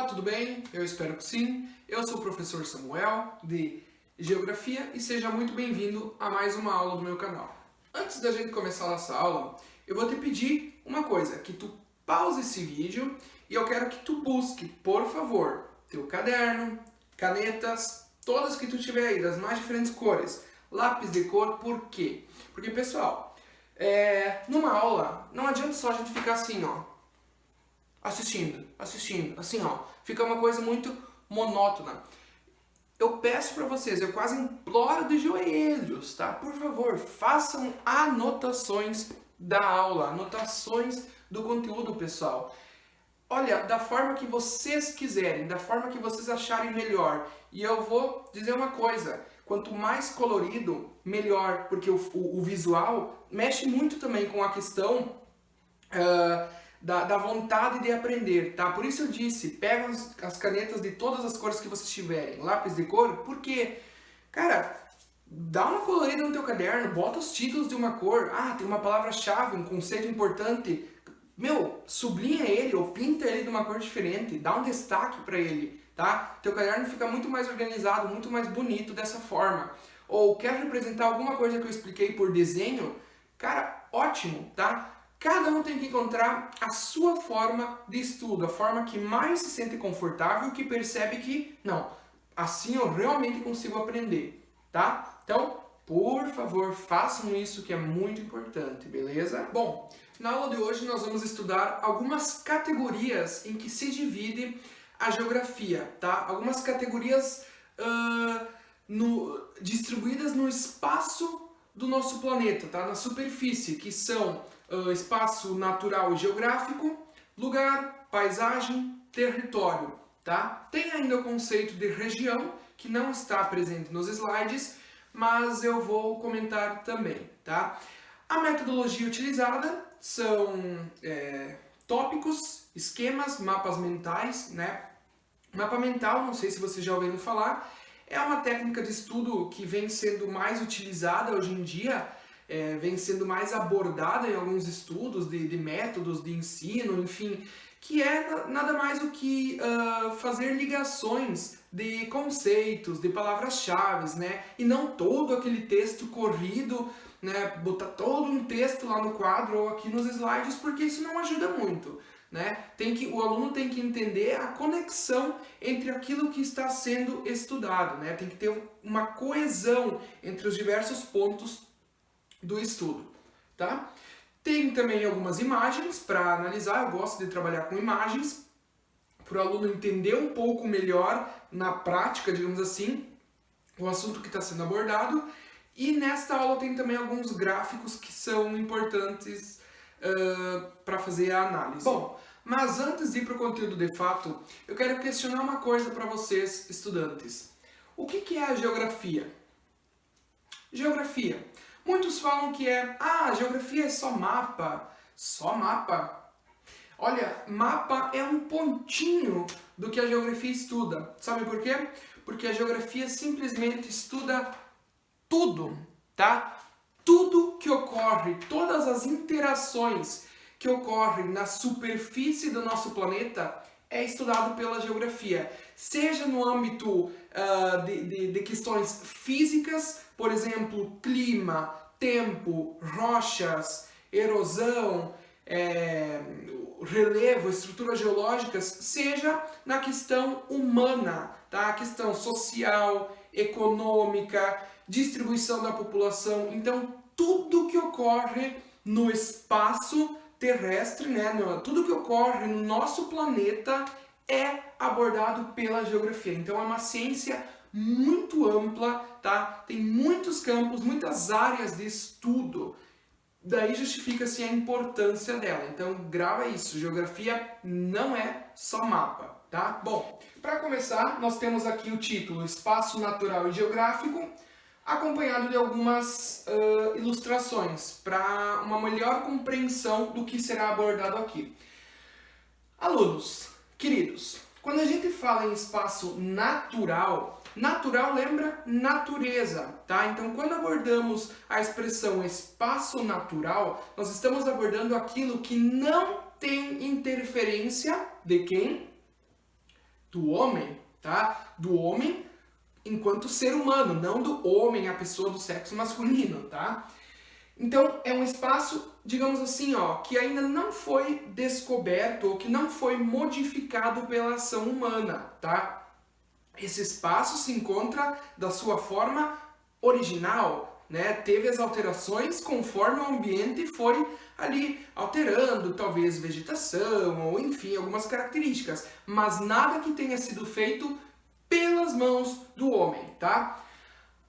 tudo bem? Eu espero que sim. Eu sou o professor Samuel, de Geografia, e seja muito bem-vindo a mais uma aula do meu canal. Antes da gente começar a nossa aula, eu vou te pedir uma coisa, que tu pause esse vídeo e eu quero que tu busque, por favor, teu caderno, canetas, todas que tu tiver aí, das mais diferentes cores, lápis de cor, por quê? Porque, pessoal, numa aula, não adianta só a gente ficar assim, ó, assistindo, assim, ó, fica uma coisa muito monótona. Eu peço para vocês, eu quase imploro de joelhos, tá? Por favor, façam anotações da aula, anotações do conteúdo, pessoal. Olha, da forma que vocês quiserem, da forma que vocês acharem melhor. E eu vou dizer uma coisa, quanto mais colorido, melhor, porque o visual mexe muito também com a questão da vontade de aprender, tá? Por isso eu disse, pega as canetas de todas as cores que vocês tiverem, lápis de cor, porque, cara, dá uma colorida no teu caderno, bota os títulos de uma cor, tem uma palavra-chave, um conceito importante, meu, sublinha ele ou pinta ele de uma cor diferente, dá um destaque para ele, tá? Teu caderno fica muito mais organizado, muito mais bonito dessa forma. Ou quer representar alguma coisa que eu expliquei por desenho, cara, ótimo, tá? Cada um tem que encontrar a sua forma de estudo, a forma que mais se sente confortável, que percebe que, não, assim eu realmente consigo aprender, tá? Então, por favor, façam isso que é muito importante, beleza? Bom, na aula de hoje nós vamos estudar algumas categorias em que se divide a geografia, tá? Algumas categorias distribuídas no espaço do nosso planeta, tá? Na superfície, que são espaço natural e geográfico, lugar, paisagem, território, tá? Tem ainda o conceito de região, que não está presente nos slides, mas eu vou comentar também, tá? A metodologia utilizada são tópicos, esquemas, mapas mentais, né? Mapa mental, não sei se vocês já ouviram falar, é uma técnica de estudo que vem sendo mais utilizada hoje em dia, vem sendo mais abordada em alguns estudos de métodos de ensino, enfim, que é nada mais do que fazer ligações de conceitos, de palavras-chave, né? E não todo aquele texto corrido, né? Botar todo um texto lá no quadro ou aqui nos slides, porque isso não ajuda muito. Né? O aluno tem que entender a conexão entre aquilo que está sendo estudado, né? Tem que ter uma coesão entre os diversos pontos do estudo, tá? Tem também algumas imagens para analisar, eu gosto de trabalhar com imagens, para o aluno entender um pouco melhor na prática, digamos assim, o assunto que está sendo abordado. E nesta aula tem também alguns gráficos que são importantes para fazer a análise. Bom, mas antes de ir para o conteúdo de fato, eu quero questionar uma coisa para vocês, estudantes. O que é a geografia? Geografia. Muitos falam que geografia é só mapa. Só mapa? Olha, mapa é um pontinho do que a geografia estuda. Sabe por quê? Porque a geografia simplesmente estuda tudo, tá? Tudo que ocorre, todas as interações que ocorrem na superfície do nosso planeta é estudado pela geografia. Seja no âmbito de questões físicas, por exemplo, clima, tempo, rochas, erosão, relevo, estruturas geológicas, seja na questão humana, tá? A questão social, econômica, distribuição da população. Então, tudo que ocorre no espaço terrestre, né, tudo que ocorre no nosso planeta é abordado pela geografia. Então, é uma ciência muito ampla, tá? Tem muitos campos, muitas áreas de estudo. Daí justifica-se a importância dela. Então, grava isso. Geografia não é só mapa, tá? Bom, para começar, nós temos aqui o título Espaço Natural e Geográfico, acompanhado de algumas ilustrações para uma melhor compreensão do que será abordado aqui. Alunos, queridos, quando a gente fala em espaço natural, natural lembra natureza, tá? Então, quando abordamos a expressão espaço natural, nós estamos abordando aquilo que não tem interferência de quem? do homem, tá? Do homem enquanto ser humano, não do homem, a pessoa do sexo masculino, tá? Então, é um espaço, digamos assim, ó, que ainda não foi descoberto ou que não foi modificado pela ação humana, tá? Esse espaço se encontra da sua forma original, né? Teve as alterações conforme o ambiente foi ali alterando, talvez vegetação ou enfim, algumas características, mas nada que tenha sido feito pelas mãos do homem, tá?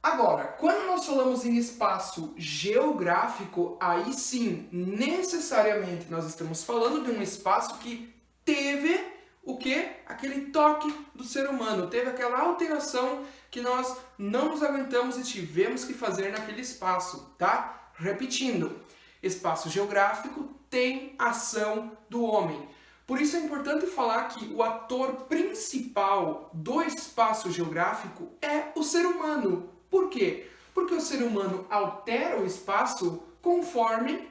Agora, quando nós falamos em espaço geográfico, aí sim, necessariamente nós estamos falando de um espaço que teve o quê? Aquele toque do ser humano, teve aquela alteração que nós não nos aguentamos e tivemos que fazer naquele espaço, tá? Repetindo, espaço geográfico tem ação do homem. Por isso é importante falar que o ator principal do espaço geográfico é o ser humano. Por quê? Porque o ser humano altera o espaço conforme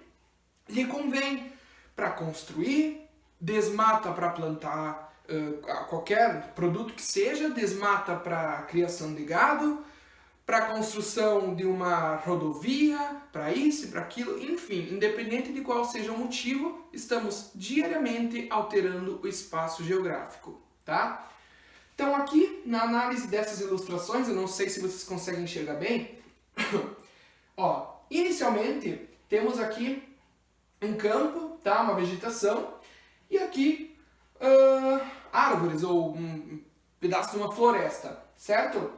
lhe convém, para construir, desmata para plantar qualquer produto que seja, desmata para criação de gado, para a construção de uma rodovia, para isso e para aquilo, enfim, independente de qual seja o motivo, estamos diariamente alterando o espaço geográfico, tá? Então aqui, na análise dessas ilustrações, eu não sei se vocês conseguem enxergar bem, ó, inicialmente temos aqui um campo, tá? Uma vegetação, e aqui árvores ou um pedaço de uma floresta, certo?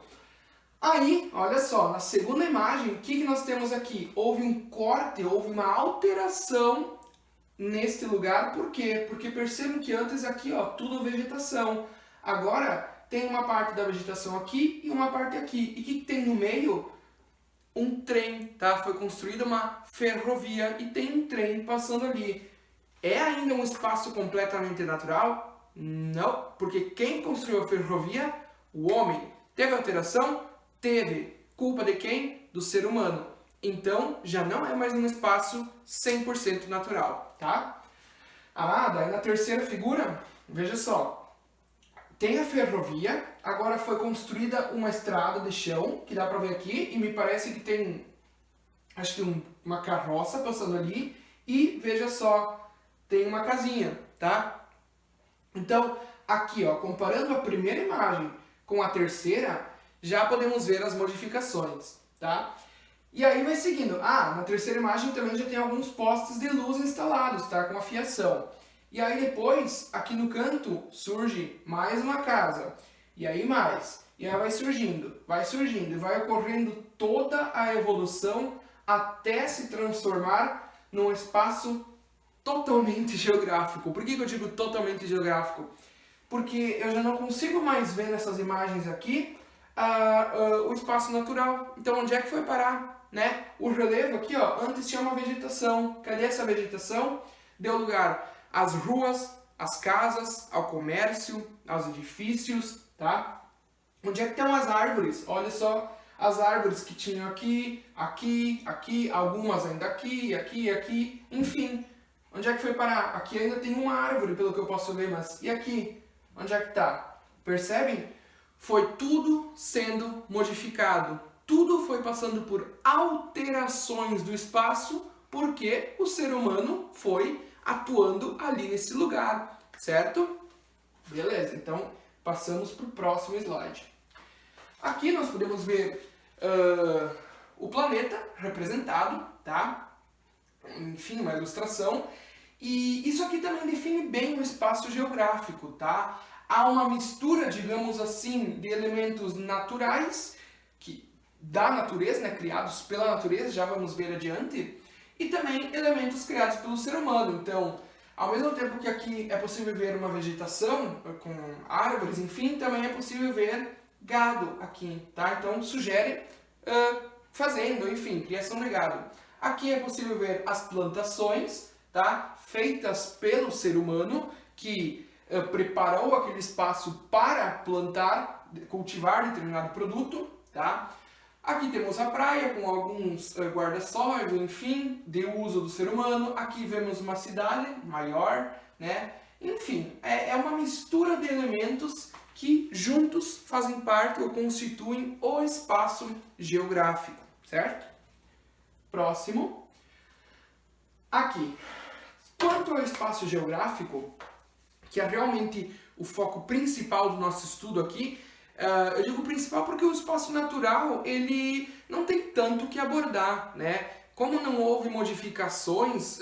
Aí, olha só, na segunda imagem, o que nós temos aqui? Houve um corte, houve uma alteração neste lugar, por quê? Porque percebam que antes aqui, ó, tudo vegetação. Agora tem uma parte da vegetação aqui e uma parte aqui. E o que tem no meio? Um trem, tá? Foi construída uma ferrovia e tem um trem passando ali. É ainda um espaço completamente natural? Não, porque quem construiu a ferrovia? O homem. Teve alteração? Teve. Culpa de quem? Do ser humano. Então, já não é mais um espaço 100% natural, tá? Daí na terceira figura, veja só. Tem a ferrovia, agora foi construída uma estrada de chão, que dá pra ver aqui, e me parece que tem, acho que uma carroça passando ali, e veja só, tem uma casinha, tá? Então, aqui, ó, comparando a primeira imagem com a terceira, já podemos ver as modificações, tá? E aí vai seguindo. Na terceira imagem também já tem alguns postes de luz instalados, tá? Com a fiação. E aí depois, aqui no canto, surge mais uma casa. E aí mais. E aí vai surgindo, e vai ocorrendo toda a evolução até se transformar num espaço totalmente geográfico. Por que eu digo totalmente geográfico? Porque eu já não consigo mais ver nessas imagens aqui o espaço natural. Então onde é que foi parar? Né? O relevo aqui, ó, antes tinha uma vegetação. Cadê essa vegetação? Deu lugar às ruas, às casas, ao comércio, aos edifícios, tá? Onde é que estão as árvores? Olha só, as árvores que tinham aqui, aqui, aqui, algumas ainda aqui, aqui, aqui, enfim. Onde é que foi parar? Aqui ainda tem uma árvore, pelo que eu posso ver, mas e aqui? Onde é que tá? Percebem? Foi tudo sendo modificado. Tudo foi passando por alterações do espaço porque o ser humano foi atuando ali nesse lugar, certo? Beleza, então passamos para o próximo slide. Aqui nós podemos ver o planeta representado, tá? Enfim, uma ilustração. E isso aqui também define bem o espaço geográfico, tá? Há uma mistura, digamos assim, de elementos naturais, da natureza, né, criados pela natureza, já vamos ver adiante, e também elementos criados pelo ser humano. Então, ao mesmo tempo que aqui é possível ver uma vegetação com árvores, enfim, também é possível ver gado aqui, tá? Então, sugere fazenda, enfim, criação de gado. Aqui é possível ver as plantações, tá? Feitas pelo ser humano, que preparou aquele espaço para plantar, cultivar determinado produto, tá? Aqui temos a praia com alguns guarda-sol, enfim, de uso do ser humano. Aqui vemos uma cidade maior, né? Enfim, é uma mistura de elementos que juntos fazem parte ou constituem o espaço geográfico, certo? Próximo. Aqui. Quanto ao espaço geográfico, que é realmente o foco principal do nosso estudo aqui, eu digo principal porque o espaço natural, ele não tem tanto o que abordar, né? Como não houve modificações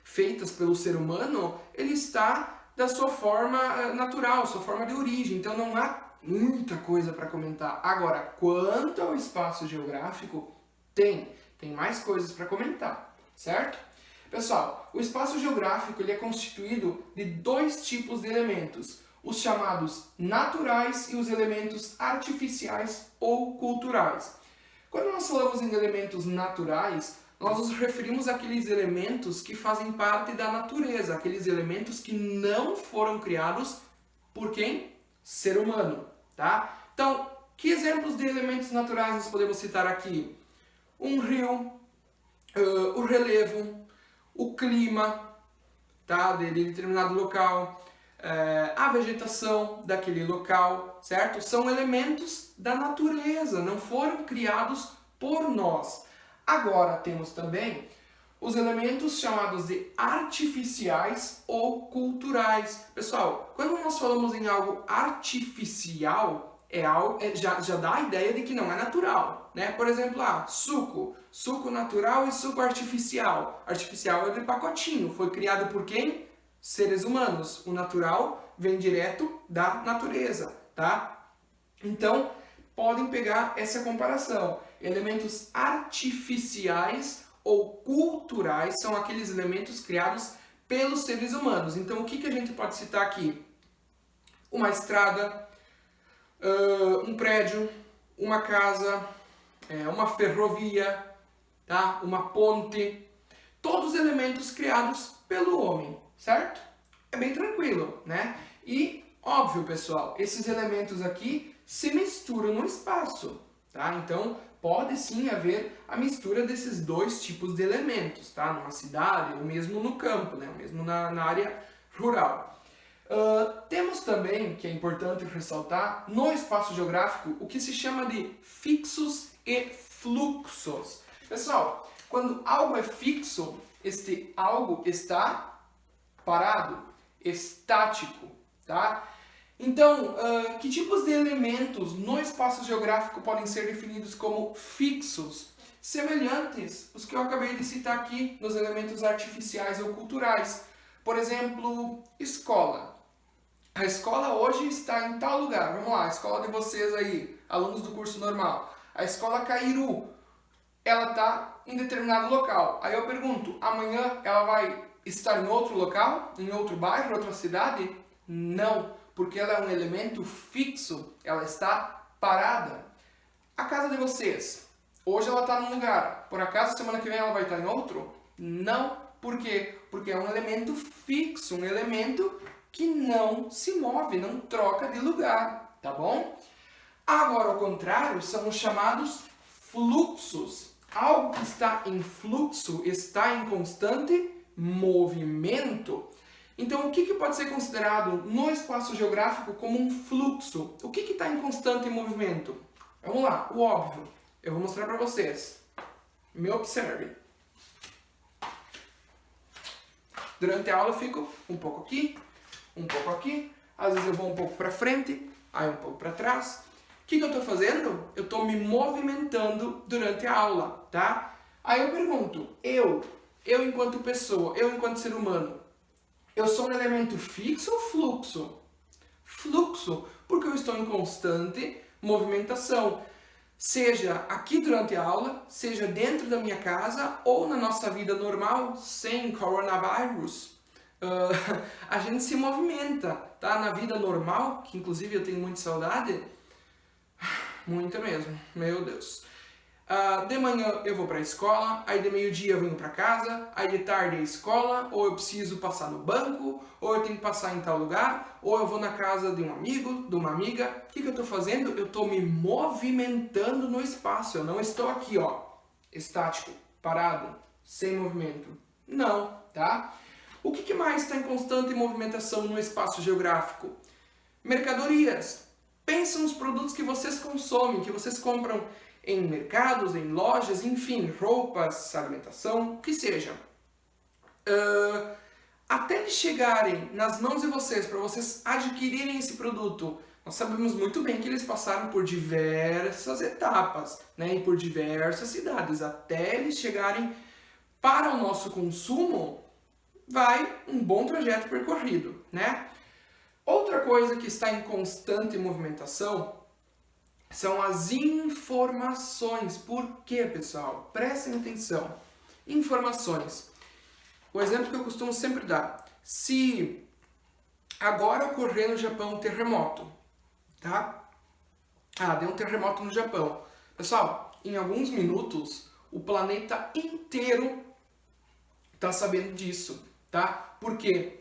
feitas pelo ser humano, ele está da sua forma natural, sua forma de origem, então não há muita coisa para comentar. Agora, quanto ao espaço geográfico, tem mais coisas para comentar, certo? Pessoal, o espaço geográfico ele é constituído de dois tipos de elementos, os chamados naturais e os elementos artificiais ou culturais. Quando nós falamos em elementos naturais, nós nos referimos àqueles elementos que fazem parte da natureza, aqueles elementos que não foram criados por quem? Ser humano, tá? Então, que exemplos de elementos naturais nós podemos citar aqui? Um rio, o relevo, o clima, tá? De determinado local, a vegetação daquele local, certo? São elementos da natureza, não foram criados por nós. Agora temos também os elementos chamados de artificiais ou culturais. Pessoal, quando nós falamos em algo artificial, já dá a ideia de que não é natural, né? Por exemplo, suco natural e suco artificial. Artificial é de pacotinho, foi criado por quem? Seres humanos. O natural vem direto da natureza, tá? Então, podem pegar essa comparação. Elementos artificiais ou culturais são aqueles elementos criados pelos seres humanos. Então, o que a gente pode citar aqui? Uma estrada, um prédio, uma casa, uma ferrovia, tá? Uma ponte. Todos elementos criados pelo homem, certo? É bem tranquilo, né? E, óbvio, pessoal, esses elementos aqui se misturam no espaço, tá? Então, pode sim haver a mistura desses dois tipos de elementos, tá? Numa cidade ou mesmo no campo, né? Mesmo na área rural. Temos também, que é importante ressaltar, no espaço geográfico, o que se chama de fixos e fluxos. Pessoal, quando algo é fixo, este algo está parado, estático, tá? Então, que tipos de elementos no espaço geográfico podem ser definidos como fixos? Semelhantes aos que eu acabei de citar aqui nos elementos artificiais ou culturais. Por exemplo, escola. A escola hoje está em tal lugar. Vamos lá, a escola de vocês aí, alunos do curso normal. A escola Cairu, ela está em determinado local. Aí eu pergunto, amanhã ela vai estar em outro local? Em outro bairro, outra cidade? Não, porque ela é um elemento fixo, ela está parada. A casa de vocês, hoje ela está num lugar, por acaso semana que vem ela vai estar em outro? Não, por quê? Porque é um elemento fixo, um elemento que não se move, não troca de lugar, tá bom? Agora, ao contrário, são os chamados fluxos. Algo que está em fluxo está em constante movimento. Então, o que pode ser considerado no espaço geográfico como um fluxo? O que está em constante movimento? Vamos lá, o óbvio. Eu vou mostrar para vocês. Me observe. Durante a aula eu fico um pouco aqui, um pouco aqui. Às vezes eu vou um pouco para frente, aí um pouco para trás. O que eu estou fazendo? Eu estou me movimentando durante a aula, tá? Aí eu pergunto, eu enquanto pessoa, eu enquanto ser humano, eu sou um elemento fixo ou fluxo? Fluxo, porque eu estou em constante movimentação. Seja aqui durante a aula, seja dentro da minha casa ou na nossa vida normal, sem coronavírus. A gente se movimenta, tá? Na vida normal, que inclusive eu tenho muita saudade, muita mesmo, meu Deus. De manhã eu vou para a escola, aí de meio-dia eu venho para casa, aí de tarde é escola, ou eu preciso passar no banco, ou eu tenho que passar em tal lugar, ou eu vou na casa de um amigo, de uma amiga. O que eu estou fazendo? Eu estou me movimentando no espaço, eu não estou aqui, ó, estático, parado, sem movimento. Não, tá? O que mais está em constante movimentação no espaço geográfico? mercadorias. Pensa nos produtos que vocês consomem, que vocês compram em mercados, em lojas, enfim, roupas, alimentação, o que seja. Até eles chegarem nas mãos de vocês, para vocês adquirirem esse produto, nós sabemos muito bem que eles passaram por diversas etapas, né, e por diversas cidades. Até eles chegarem para o nosso consumo, vai um bom trajeto percorrido, né? Outra coisa que está em constante movimentação são as informações. Por quê, pessoal? Prestem atenção. Informações. O exemplo que eu costumo sempre dar. Se agora ocorrer no Japão um terremoto, tá? Deu um terremoto no Japão. Pessoal, em alguns minutos, o planeta inteiro está sabendo disso, tá? Por quê?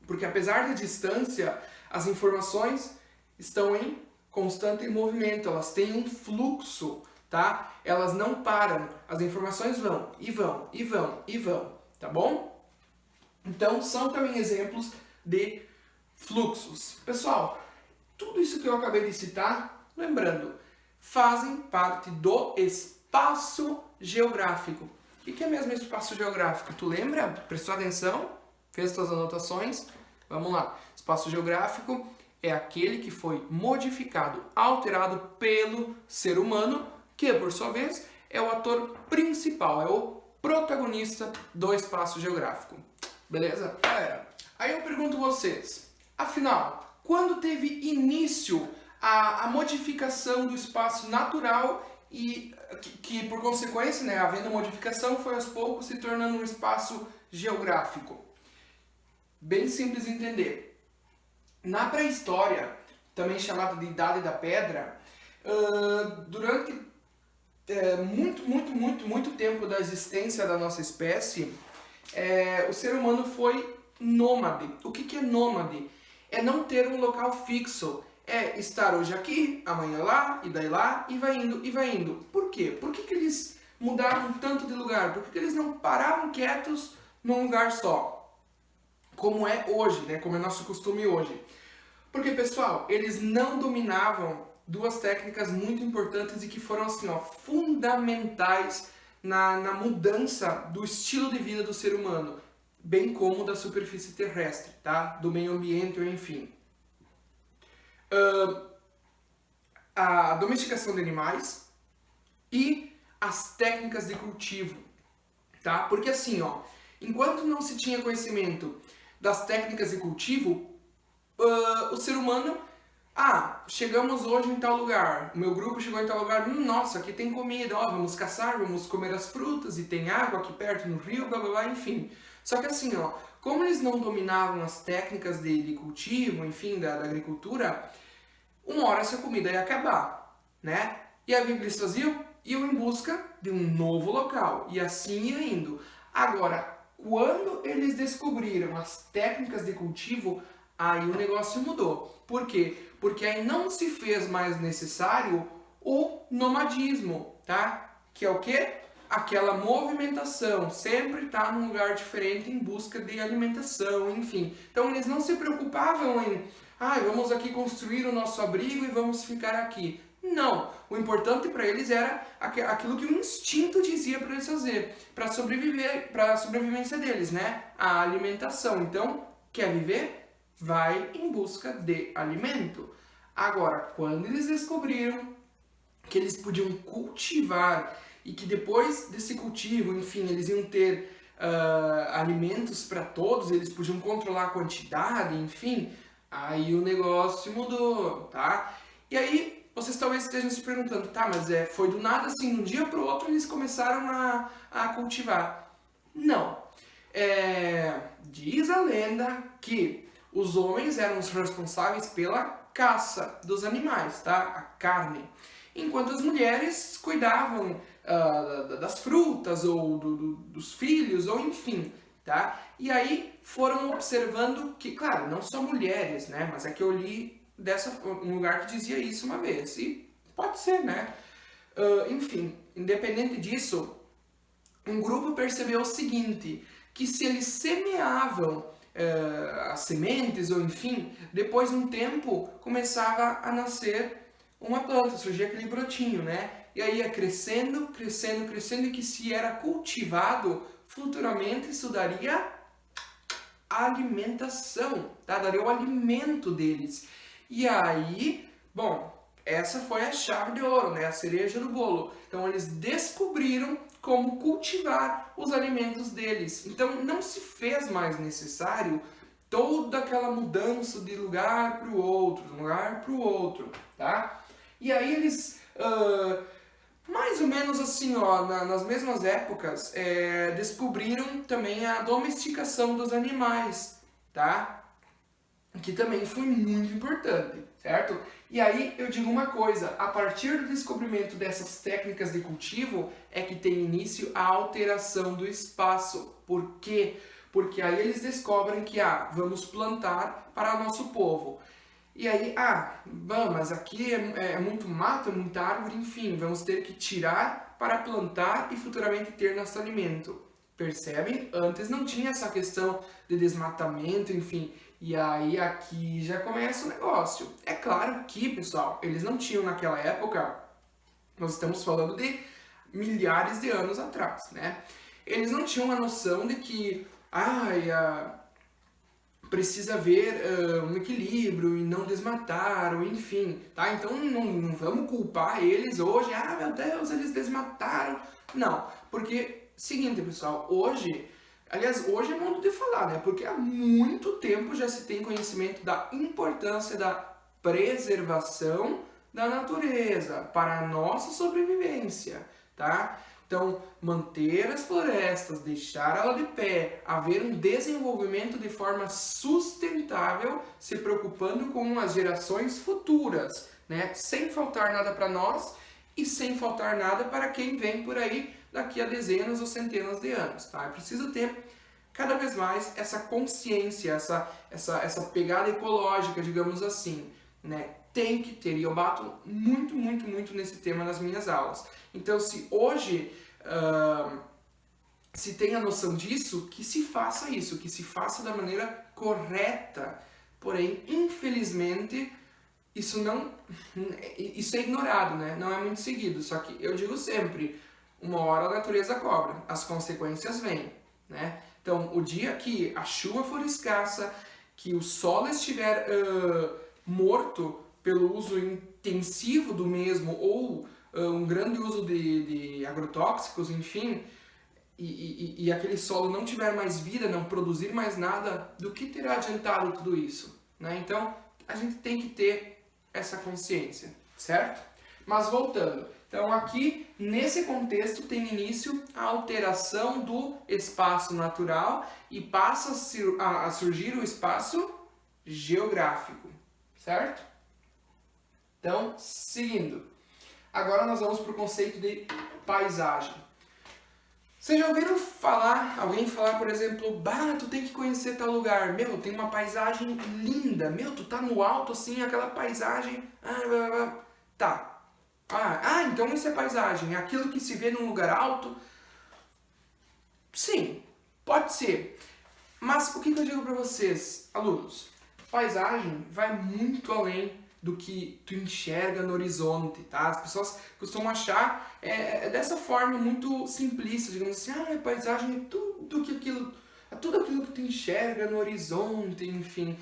Porque apesar da distância, as informações estão em constante movimento, elas têm um fluxo, tá? Elas não param, as informações vão, e vão, e vão, e vão, tá bom? Então, são também exemplos de fluxos. Pessoal, tudo isso que eu acabei de citar, lembrando, fazem parte do espaço geográfico. O que é mesmo espaço geográfico? Tu lembra? Prestou atenção? Fez suas anotações? Vamos lá. Espaço geográfico é aquele que foi modificado, alterado pelo ser humano, que por sua vez é o ator principal, é o protagonista do espaço geográfico. Beleza? Galera, aí eu pergunto vocês, afinal, quando teve início a modificação do espaço natural e que por consequência, né, havendo modificação, foi aos poucos se tornando um espaço geográfico? Bem simples de entender. Na pré-história, também chamada de Idade da Pedra, durante muito tempo da existência da nossa espécie, o ser humano foi nômade. O que é nômade? É não ter um local fixo. É estar hoje aqui, amanhã lá, e daí lá, e vai indo, e vai indo. Por quê? Por que eles mudaram tanto de lugar? Por que eles não paravam quietos num lugar só? Como é hoje, né? Como é nosso costume hoje. Porque, pessoal, eles não dominavam duas técnicas muito importantes e que foram, assim, ó, fundamentais na mudança do estilo de vida do ser humano, bem como da superfície terrestre, tá? Do meio ambiente, enfim. A domesticação de animais e as técnicas de cultivo, tá? Porque, assim, ó, enquanto não se tinha conhecimento das técnicas de cultivo, o ser humano, chegamos hoje em tal lugar, o meu grupo chegou em tal lugar, nossa, aqui tem comida, ó, vamos caçar, vamos comer as frutas, e tem água aqui perto no rio, blá blá blá, enfim. Só que assim, ó, como eles não dominavam as técnicas de cultivo, enfim, da agricultura, uma hora essa comida ia acabar, né? E aí o que eles faziam? Iam em busca de um novo local, e assim ia indo. Agora, quando eles descobriram as técnicas de cultivo, aí o negócio mudou. Por quê? Porque aí não se fez mais necessário o nomadismo, tá? Que é o quê? Aquela movimentação, sempre estar num lugar diferente em busca de alimentação, enfim. Então eles não se preocupavam em, vamos aqui construir o nosso abrigo e vamos ficar aqui. Não, o importante para eles era aquilo que o instinto dizia para eles fazer, para sobreviver, para a sobrevivência deles, né? A alimentação. Então, quer viver? Vai em busca de alimento. Agora, quando eles descobriram que eles podiam cultivar e que depois desse cultivo, enfim, eles iam ter alimentos para todos, eles podiam controlar a quantidade, enfim, aí o negócio mudou, tá? E aí vocês talvez estejam se perguntando, tá, mas foi do nada assim, de um dia para o outro eles começaram a cultivar. Não. Diz a lenda que os homens eram os responsáveis pela caça dos animais, tá? A carne. Enquanto as mulheres cuidavam das frutas ou dos filhos, ou enfim, tá? E aí foram observando que, claro, não só mulheres, né? Mas é que eu li um lugar que dizia isso uma vez, e pode ser, né? Enfim, independente disso, um grupo percebeu o seguinte, que se eles semeavam as sementes, ou enfim, depois de um tempo começava a nascer uma planta, surgia aquele brotinho, né? E aí ia crescendo, crescendo, crescendo, e que se era cultivado, futuramente isso daria alimentação, tá? Daria o alimento deles. E aí, bom, essa foi a chave de ouro, né? A cereja do bolo. Então eles descobriram como cultivar os alimentos deles. Então não se fez mais necessário toda aquela mudança de lugar para o outro, de um lugar para o outro, tá? E aí eles, mais ou menos assim, ó, nas mesmas épocas, descobriram também a domesticação dos animais, tá? Que também foi muito importante, certo? E aí eu digo uma coisa, a partir do descobrimento dessas técnicas de cultivo é que tem início a alteração do espaço. Por quê? Porque aí eles descobrem que, vamos plantar para o nosso povo. E aí, mas aqui é muito mato, é muita árvore, enfim, vamos ter que tirar para plantar e futuramente ter nosso alimento. Percebe? Antes não tinha essa questão de desmatamento, enfim. E aí aqui já começa o negócio. É claro que, pessoal, eles não tinham naquela época, nós estamos falando de milhares de anos atrás, né? Eles não tinham a noção de que, precisa haver um equilíbrio e não desmatar, ou enfim, tá? Então não vamos culpar eles hoje, meu Deus, eles desmataram. Não, porque, seguinte, pessoal, hoje é modo de falar, né? Porque há muito tempo já se tem conhecimento da importância da preservação da natureza para a nossa sobrevivência, tá? Então, manter as florestas, deixar ela de pé, haver um desenvolvimento de forma sustentável, se preocupando com as gerações futuras, né? Sem faltar nada para nós e sem faltar nada para quem vem por aí daqui a dezenas ou centenas de anos, tá? É preciso ter cada vez mais essa consciência, essa pegada ecológica, digamos assim, né? Tem que ter, e eu bato muito, muito, muito nesse tema nas minhas aulas. Então, se hoje se tem a noção disso, que se faça isso, que se faça da maneira correta. Porém, infelizmente, isso é ignorado, né? Não é muito seguido. Só que eu digo sempre, uma hora a natureza cobra, as consequências vêm, né? Então, o dia que a chuva for escassa, que o solo estiver morto pelo uso intensivo do mesmo, ou um grande uso de agrotóxicos, enfim, e aquele solo não tiver mais vida, não produzir mais nada, do que terá adiantado tudo isso, né? Então, a gente tem que ter essa consciência, certo? Mas voltando, então aqui, nesse contexto, tem início a alteração do espaço natural e passa a surgir o espaço geográfico, certo? Então, seguindo. Agora nós vamos para o conceito de paisagem. Vocês já ouviram alguém falar, por exemplo, tu tem que conhecer tal lugar, tem uma paisagem linda, tu tá no alto assim, aquela paisagem, tá. Então isso é paisagem, é aquilo que se vê num lugar alto? Sim, pode ser. Mas o que eu digo para vocês, alunos? Paisagem vai muito além do que tu enxerga no horizonte, tá? As pessoas costumam achar dessa forma muito simplista, digamos assim, paisagem é tudo aquilo que tu enxerga no horizonte, enfim.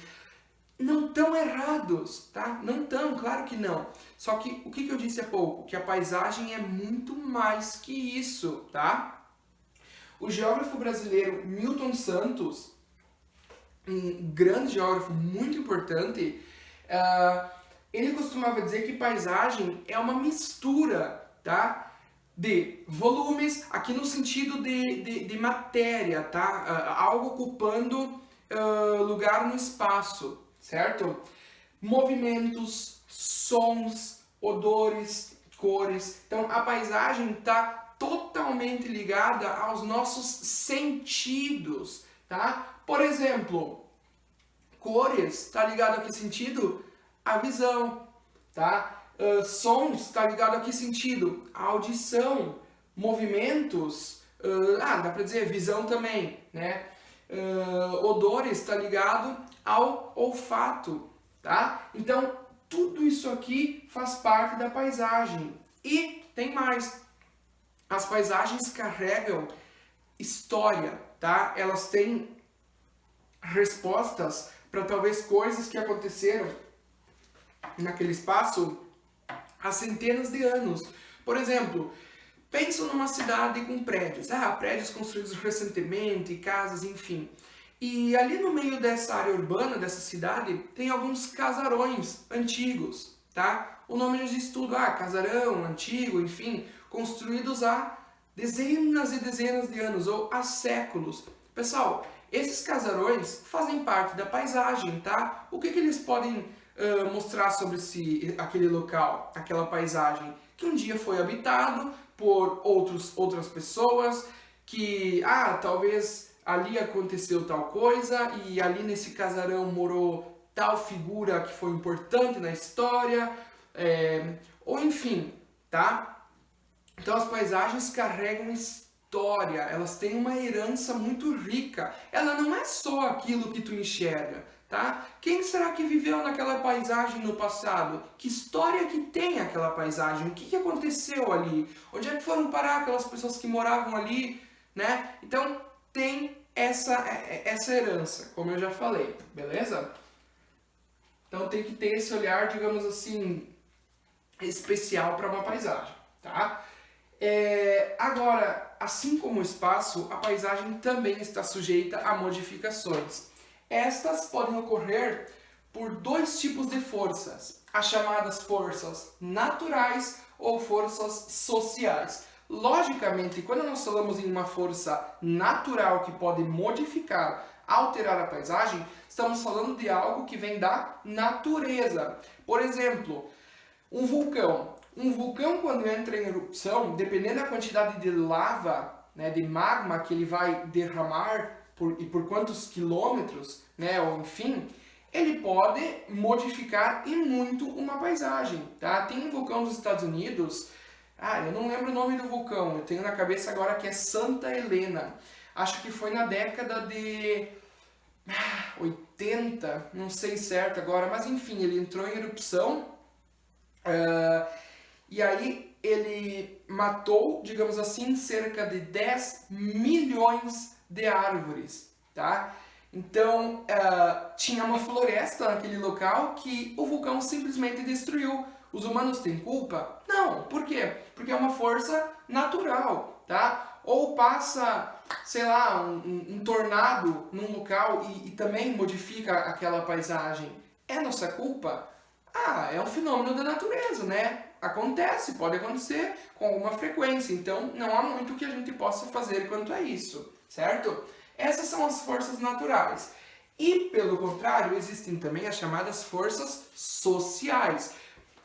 Não tão errados, tá? Não tão, claro que não. Só que o que eu disse há pouco? Que a paisagem é muito mais que isso, tá? O geógrafo brasileiro Milton Santos, um grande geógrafo muito importante, ele costumava dizer que paisagem é uma mistura, tá? De volumes, aqui no sentido de matéria, tá? Algo ocupando lugar no espaço, certo? Movimentos, sons, odores, cores. Então a paisagem está totalmente ligada aos nossos sentidos, tá? Por exemplo, cores está ligado a que sentido? A visão, tá? Sons está ligado a que sentido? A audição. Movimentos, dá para dizer visão também, né? odores está ligado ao olfato, tá? Então, tudo isso aqui faz parte da paisagem. E tem mais. As paisagens carregam história, tá? Elas têm respostas para talvez coisas que aconteceram naquele espaço há centenas de anos. Por exemplo, pensa numa cidade com prédios. Prédios construídos recentemente, casas, enfim. E ali no meio dessa área urbana, dessa cidade, tem alguns casarões antigos, tá? O nome já diz tudo, casarão, antigo, enfim, construídos há dezenas e dezenas de anos, ou há séculos. Pessoal, esses casarões fazem parte da paisagem, tá? O que eles podem mostrar sobre aquele local, aquela paisagem? Que um dia foi habitado por outras pessoas, que, talvez ali aconteceu tal coisa, e ali nesse casarão morou tal figura que foi importante na história, ou enfim, tá? Então as paisagens carregam história, elas têm uma herança muito rica. Ela não é só aquilo que tu enxerga, tá? Quem será que viveu naquela paisagem no passado? Que história que tem aquela paisagem? O que aconteceu ali? Onde é que foram parar aquelas pessoas que moravam ali, né? Então tem essa herança, como eu já falei, beleza? Então tem que ter esse olhar, digamos assim, especial para uma paisagem, tá? Agora, assim como o espaço, a paisagem também está sujeita a modificações. Estas podem ocorrer por dois tipos de forças, as chamadas forças naturais ou forças sociais. Logicamente, quando nós falamos em uma força natural que pode modificar, alterar a paisagem, estamos falando de algo que vem da natureza. Por exemplo, um vulcão. Um vulcão, quando entra em erupção, dependendo da quantidade de lava, né, de magma que ele vai derramar por quantos quilômetros, né, ou enfim, ele pode modificar e muito uma paisagem, tá? Tem um vulcão dos Estados Unidos, eu não lembro o nome do vulcão, eu tenho na cabeça agora que é Santa Helena. Acho que foi na década de 80, não sei certo agora, mas enfim, ele entrou em erupção, e aí ele matou, digamos assim, cerca de 10 milhões de árvores, tá? Então, tinha uma floresta naquele local que o vulcão simplesmente destruiu. Os humanos têm culpa? Não. Por quê? Porque é uma força natural, tá? Ou passa, sei lá, um tornado num local e também modifica aquela paisagem. É nossa culpa? É um fenômeno da natureza, né? Acontece, pode acontecer com alguma frequência, então não há muito que a gente possa fazer quanto a isso, certo? Essas são as forças naturais. E, pelo contrário, existem também as chamadas forças sociais.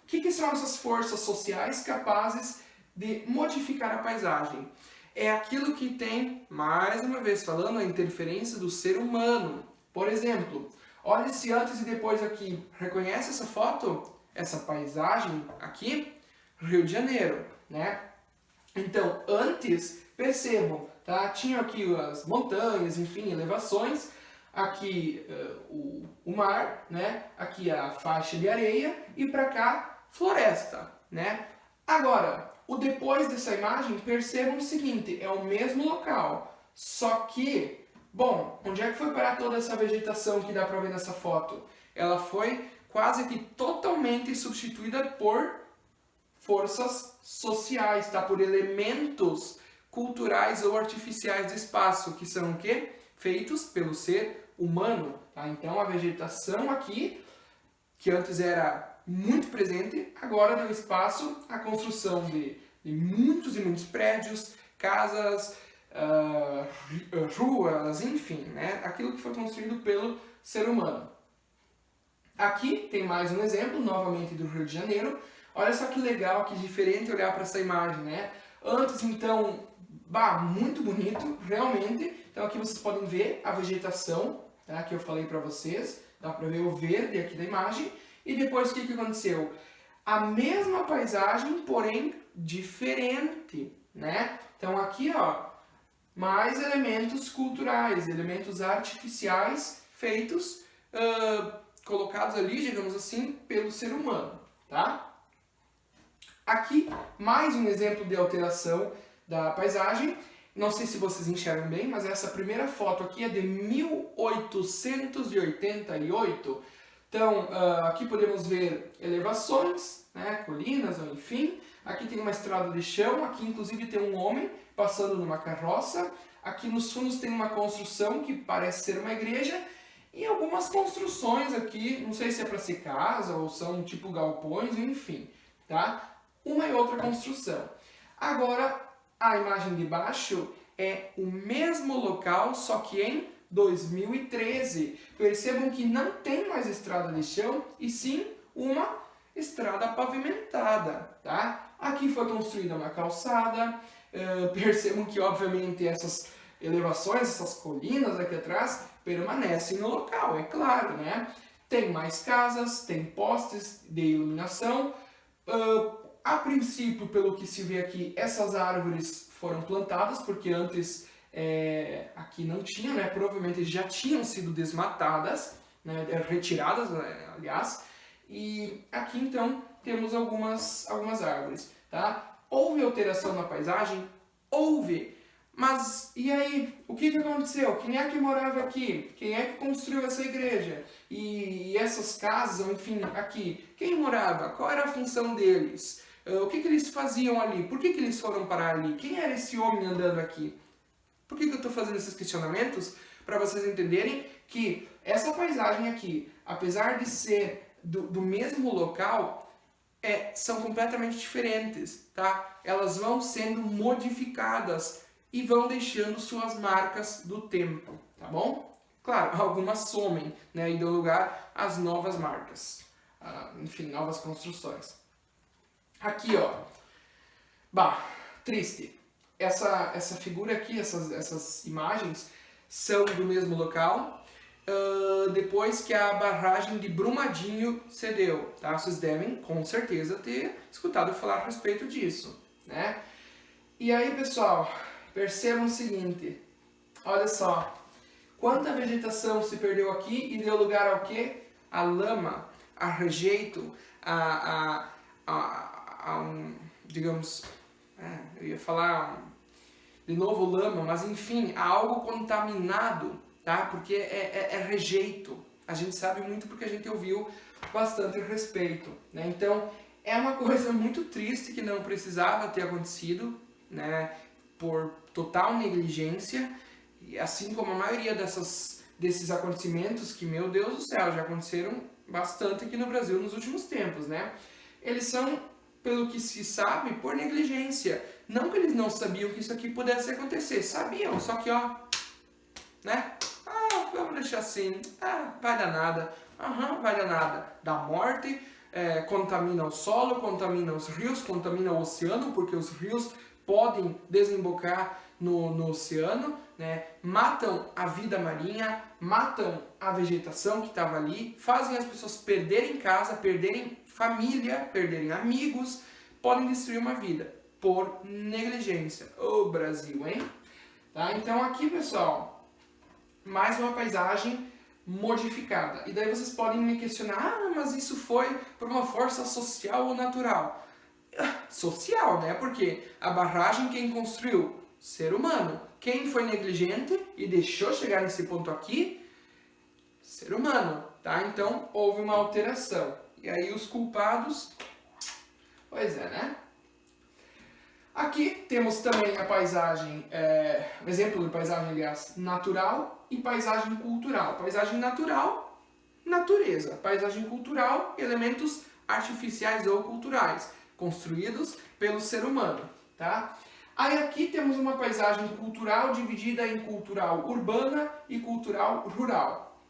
O que são essas forças sociais capazes de modificar a paisagem? É aquilo que tem, mais uma vez falando, a interferência do ser humano. Por exemplo, olha esse antes e depois aqui. Reconhece essa foto? Essa paisagem aqui? Rio de Janeiro, né? Então, antes, percebam, tá? Tinha aqui as montanhas, enfim, elevações. Aqui o mar, né? Aqui a faixa de areia e para cá floresta, né? Agora, o depois dessa imagem, percebam o seguinte, é o mesmo local, só que, bom, onde é que foi parar toda essa vegetação que dá para ver nessa foto? Ela foi quase que totalmente substituída por forças sociais, tá? Por elementos culturais ou artificiais do espaço, que são o quê? Feitos pelo ser humano, tá? Então a vegetação aqui, que antes era muito presente, agora deu espaço à construção de muitos e muitos prédios, casas, ruas, enfim, né? Aquilo que foi construído pelo ser humano. Aqui tem mais um exemplo, novamente do Rio de Janeiro. Olha só que legal, que diferente olhar para essa imagem, né? Antes, então, muito bonito, realmente. Então aqui vocês podem ver a vegetação, tá? Que eu falei para vocês. Dá para ver o verde aqui da imagem. E depois o que aconteceu? A mesma paisagem, porém diferente, né? Então aqui, ó, mais elementos culturais, elementos artificiais feitos, colocados ali, digamos assim, pelo ser humano, tá? Aqui, mais um exemplo de alteração da paisagem. Não sei se vocês enxergam bem, mas essa primeira foto aqui é de 1888. Então, aqui podemos ver elevações, né, colinas, enfim. Aqui tem uma estrada de chão, aqui inclusive tem um homem passando numa carroça. Aqui nos fundos tem uma construção que parece ser uma igreja. E algumas construções aqui, não sei se é para ser casa ou são tipo galpões, enfim, tá? Uma e outra construção. Agora, a imagem de baixo é o mesmo local, só que em 2013. Percebam que não tem mais estrada de chão, e sim uma estrada pavimentada, tá? Aqui foi construída uma calçada. Percebam que, obviamente, essas elevações, essas colinas aqui atrás, permanecem no local, é claro, né? Tem mais casas, tem postes de iluminação. A princípio, pelo que se vê aqui, essas árvores foram plantadas, porque antes aqui não tinha, né? Provavelmente já tinham sido desmatadas, né? Retiradas, aliás. E aqui então temos algumas árvores, tá? Houve alteração na paisagem? Houve! Mas e aí? O que aconteceu? Quem é que morava aqui? Quem é que construiu essa igreja? E essas casas, enfim, aqui? Quem morava? Qual era a função deles? O que eles faziam ali? Por que eles foram parar ali? Quem era esse homem andando aqui? Por que eu estou fazendo esses questionamentos? Para vocês entenderem que essa paisagem aqui, apesar de ser do mesmo local, são completamente diferentes, tá? Elas vão sendo modificadas e vão deixando suas marcas do tempo, tá bom? Claro, algumas somem, né, e dão lugar às novas marcas, enfim, novas construções. Aqui, ó, triste. Essa figura aqui, essas imagens são do mesmo local, depois que a barragem de Brumadinho cedeu, tá? Vocês devem, com certeza, ter escutado falar a respeito disso, né? E aí, pessoal, percebam o seguinte, olha só, quanta vegetação se perdeu aqui e deu lugar ao quê? A lama, a rejeito, a digamos, eu ia falar de novo lama, mas enfim, a algo contaminado, tá? Porque é rejeito. A gente sabe muito porque a gente ouviu bastante a respeito, né? Então, é uma coisa muito triste que não precisava ter acontecido, né? Por total negligência, e assim como a maioria desses acontecimentos que, meu Deus do céu, já aconteceram bastante aqui no Brasil nos últimos tempos, né? Eles são, pelo que se sabe, por negligência. Não que eles não sabiam que isso aqui pudesse acontecer, sabiam, só que, ó, né? Vamos deixar assim, vai dar nada, vai dar nada. Dá morte, contamina o solo, contamina os rios, contamina o oceano, porque os rios podem desembocar no oceano, né? Matam a vida marinha, matam a vegetação que estava ali, fazem as pessoas perderem casa, perderem família, perderem amigos, podem destruir uma vida por negligência. Ô Brasil, hein? Tá? Então aqui, pessoal, mais uma paisagem modificada. E daí vocês podem me questionar, mas isso foi por uma força social ou natural? Social, né? Porque a barragem quem construiu? Ser humano. Quem foi negligente e deixou chegar nesse ponto aqui? Ser humano, tá? Então houve uma alteração. E aí os culpados, pois é, né? Aqui temos também a paisagem, um exemplo de paisagem, aliás, natural e paisagem cultural. Paisagem natural, natureza. Paisagem cultural, elementos artificiais ou culturais, construídos pelo ser humano, tá? Aí aqui temos uma paisagem cultural dividida em cultural urbana e cultural rural.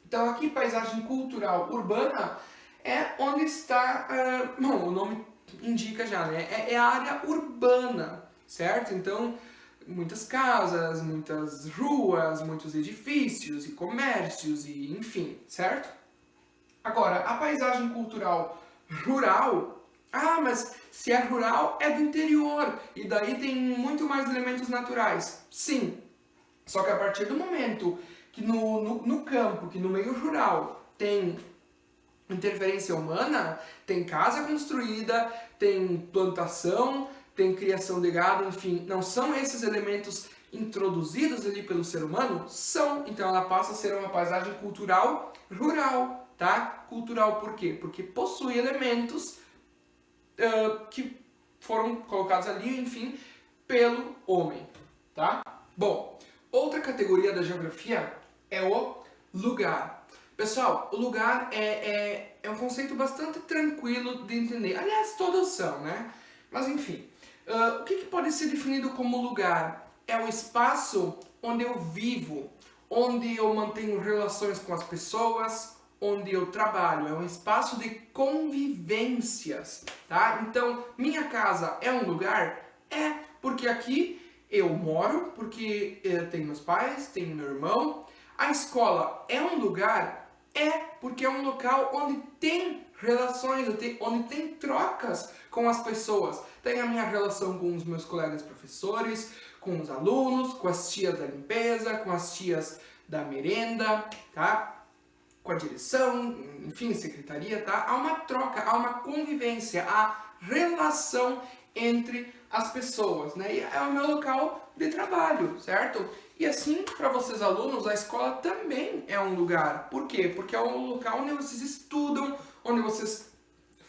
Então aqui paisagem cultural urbana é onde está, bom, o nome indica já, né? É a área urbana, certo? Então, muitas casas, muitas ruas, muitos edifícios e comércios e enfim, certo? Agora, a paisagem cultural rural Ah, mas se é rural, é do interior, e daí tem muito mais elementos naturais. Sim, só que a partir do momento que no campo, que no meio rural, tem interferência humana, tem casa construída, tem plantação, tem criação de gado, enfim, não são esses elementos introduzidos ali pelo ser humano? São. Então ela passa a ser uma paisagem cultural rural, tá? Cultural por quê? Porque possui elementos que foram colocados ali, enfim, pelo homem, tá? Bom, outra categoria da geografia é o lugar. Pessoal, o lugar é um conceito bastante tranquilo de entender. Aliás, todos são, né? Mas enfim, o que pode ser definido como lugar? É o espaço onde eu vivo, onde eu mantenho relações com as pessoas, onde eu trabalho. É um espaço de convivências, tá? Então, minha casa é um lugar? É, porque aqui eu moro, porque tenho meus pais, tenho meu irmão. A escola é um lugar? É, porque é um local onde tem relações, onde tem trocas com as pessoas. Tem a minha relação com os meus colegas professores, com os alunos, com as tias da limpeza, com as tias da merenda, tá? Com a direção, enfim, secretaria, tá? Há uma troca, há uma convivência, há relação entre as pessoas, né? E é o meu local de trabalho, certo? E assim, para vocês alunos, a escola também é um lugar. Por quê? Porque é um local onde vocês estudam, onde vocês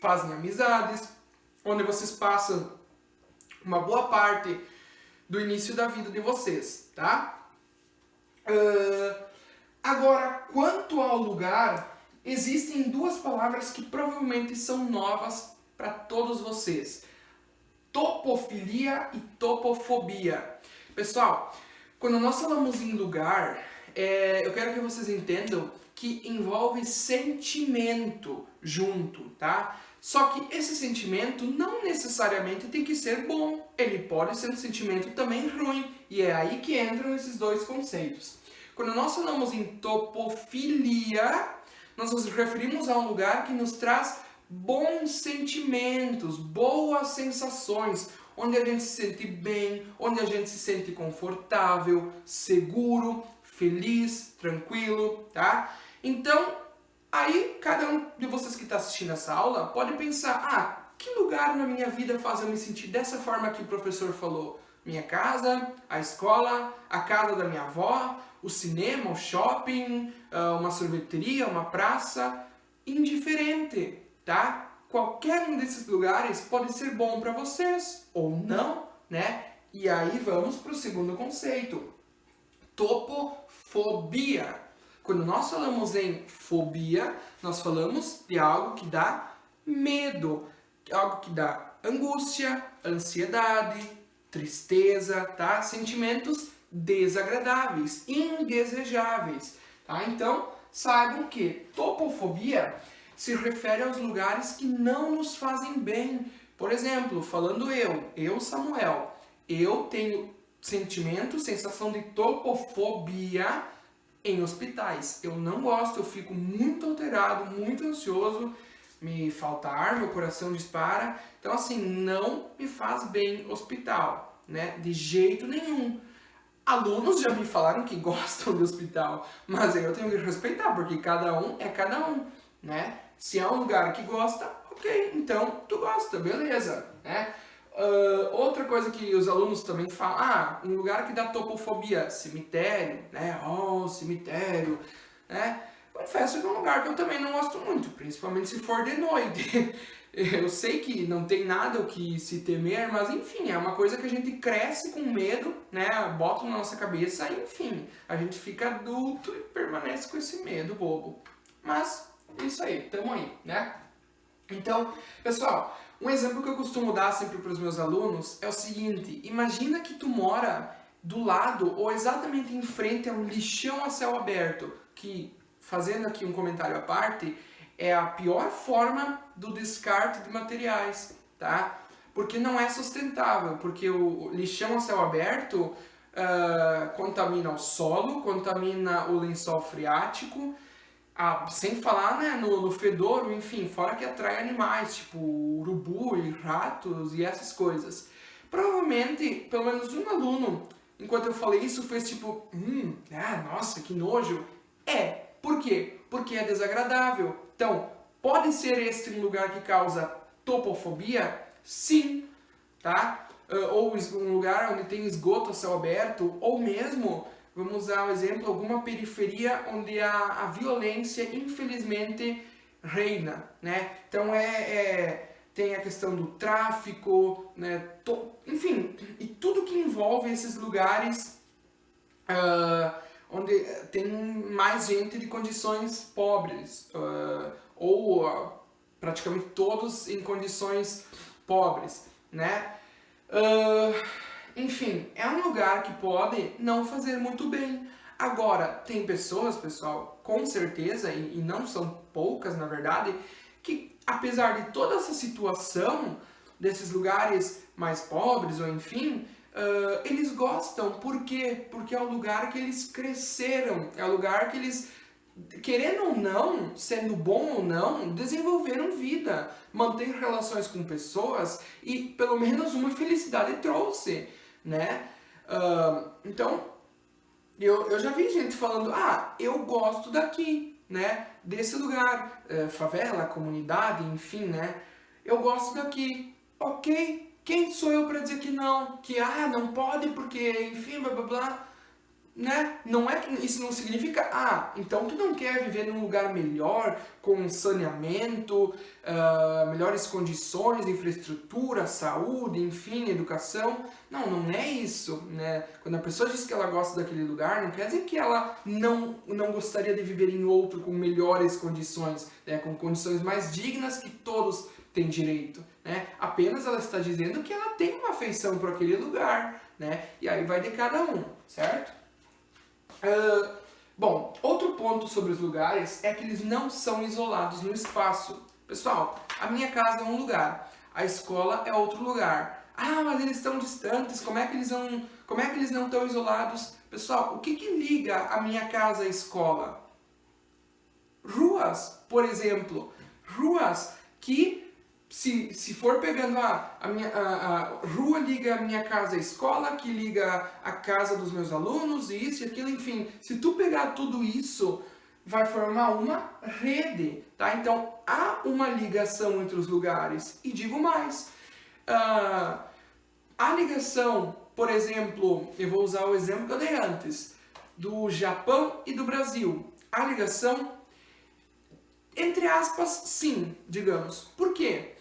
fazem amizades, onde vocês passam uma boa parte do início da vida de vocês, tá? Agora, quanto ao lugar, existem duas palavras que provavelmente são novas para todos vocês: topofilia e topofobia. Pessoal, quando nós falamos em lugar, eu quero que vocês entendam que envolve sentimento junto, tá? Só que esse sentimento não necessariamente tem que ser bom. Ele pode ser um sentimento também ruim. E é aí que entram esses dois conceitos. Quando nós falamos em topofilia, nós nos referimos a um lugar que nos traz bons sentimentos, boas sensações, onde a gente se sente bem, onde a gente se sente confortável, seguro, feliz, tranquilo, tá? Então, aí cada um de vocês que está assistindo essa aula pode pensar, que lugar na minha vida faz eu me sentir dessa forma que o professor falou? Minha casa, a escola, a casa da minha avó, o cinema, o shopping, uma sorveteria, uma praça, indiferente, tá? Qualquer um desses lugares pode ser bom para vocês ou não, né? E aí vamos para o segundo conceito, topofobia. Quando nós falamos em fobia, nós falamos de algo que dá medo, algo que dá angústia, ansiedade, tristeza, tá? Sentimentos desagradáveis, indesejáveis, tá? Então, saibam que topofobia se refere aos lugares que não nos fazem bem. Por exemplo, falando eu Samuel, eu tenho sentimento, sensação de topofobia em hospitais. Eu não gosto, eu fico muito alterado, muito ansioso, me falta ar, meu coração dispara. Então, assim, não me faz bem hospital, né? De jeito nenhum. Alunos já me falaram que gostam de hospital, mas eu tenho que respeitar, porque cada um é cada um, né? Se é um lugar que gosta, ok, então tu gosta, beleza, né? Outra coisa que os alunos também falam, um lugar que dá topofobia, cemitério, né? Oh, cemitério, né? Confesso que é um lugar que eu também não gosto muito, principalmente se for de noite. Eu sei que não tem nada o que se temer, mas enfim, é uma coisa que a gente cresce com medo, né? Bota na nossa cabeça, enfim, a gente fica adulto e permanece com esse medo bobo. Mas, é isso aí, tamo aí, né? Então, pessoal, um exemplo que eu costumo dar sempre para os meus alunos é o seguinte: imagina que tu mora do lado ou exatamente em frente a um lixão a céu aberto, que, fazendo aqui um comentário à parte, é a pior forma do descarte de materiais, tá? Porque não é sustentável, porque o lixão a céu aberto contamina o solo, contamina o lençol freático, sem falar, né, no fedor, enfim, fora que atrai animais, tipo urubu e ratos e essas coisas. Provavelmente, pelo menos um aluno, enquanto eu falei isso, fez tipo, nossa, que nojo. Por quê? Porque é desagradável. Então, pode ser este um lugar que causa topofobia? Sim, tá? Ou um lugar onde tem esgoto a céu aberto, ou mesmo, vamos usar o exemplo, alguma periferia onde a violência, infelizmente, reina, né? Então, tem a questão do tráfico, né? Enfim, e tudo que envolve esses lugares onde tem mais gente de condições pobres, ou praticamente todos em condições pobres, né? Enfim, é um lugar que pode não fazer muito bem. Agora, tem pessoas, pessoal, com certeza, e não são poucas na verdade, que apesar de toda essa situação desses lugares mais pobres, ou enfim, eles gostam. Por quê? Porque é o lugar que eles cresceram, é o lugar que eles, querendo ou não, sendo bom ou não, desenvolveram vida, manter relações com pessoas e pelo menos uma felicidade trouxe, né? Então, eu já vi gente falando, eu gosto daqui, né? Desse lugar, favela, comunidade, enfim, né? Eu gosto daqui, ok? Quem sou eu para dizer que não? Que, não pode porque, enfim, blá blá blá. Né? Não é que isso não significa, então tu não quer viver num lugar melhor, com saneamento, melhores condições, infraestrutura, saúde, enfim, educação. Não é isso, né? Quando a pessoa diz que ela gosta daquele lugar, não quer dizer que ela não gostaria de viver em outro com melhores condições, né? Com condições mais dignas que todos têm direito, né? Apenas ela está dizendo que ela tem uma afeição por aquele lugar, né? E aí vai de cada um, certo? Bom, outro ponto sobre os lugares é que eles não são isolados no espaço. Pessoal, a minha casa é um lugar, a escola é outro lugar. Mas eles estão distantes, como é que eles não estão isolados? Pessoal, o que liga a minha casa à escola? Ruas, por exemplo. Ruas que, se for pegando a rua liga a minha casa à escola, que liga a casa dos meus alunos, e isso e aquilo, enfim. Se tu pegar tudo isso, vai formar uma rede, tá? Então, há uma ligação entre os lugares. E digo mais, a ligação, por exemplo, eu vou usar o exemplo que eu dei antes, do Japão e do Brasil. A ligação, entre aspas, sim, digamos. Por quê?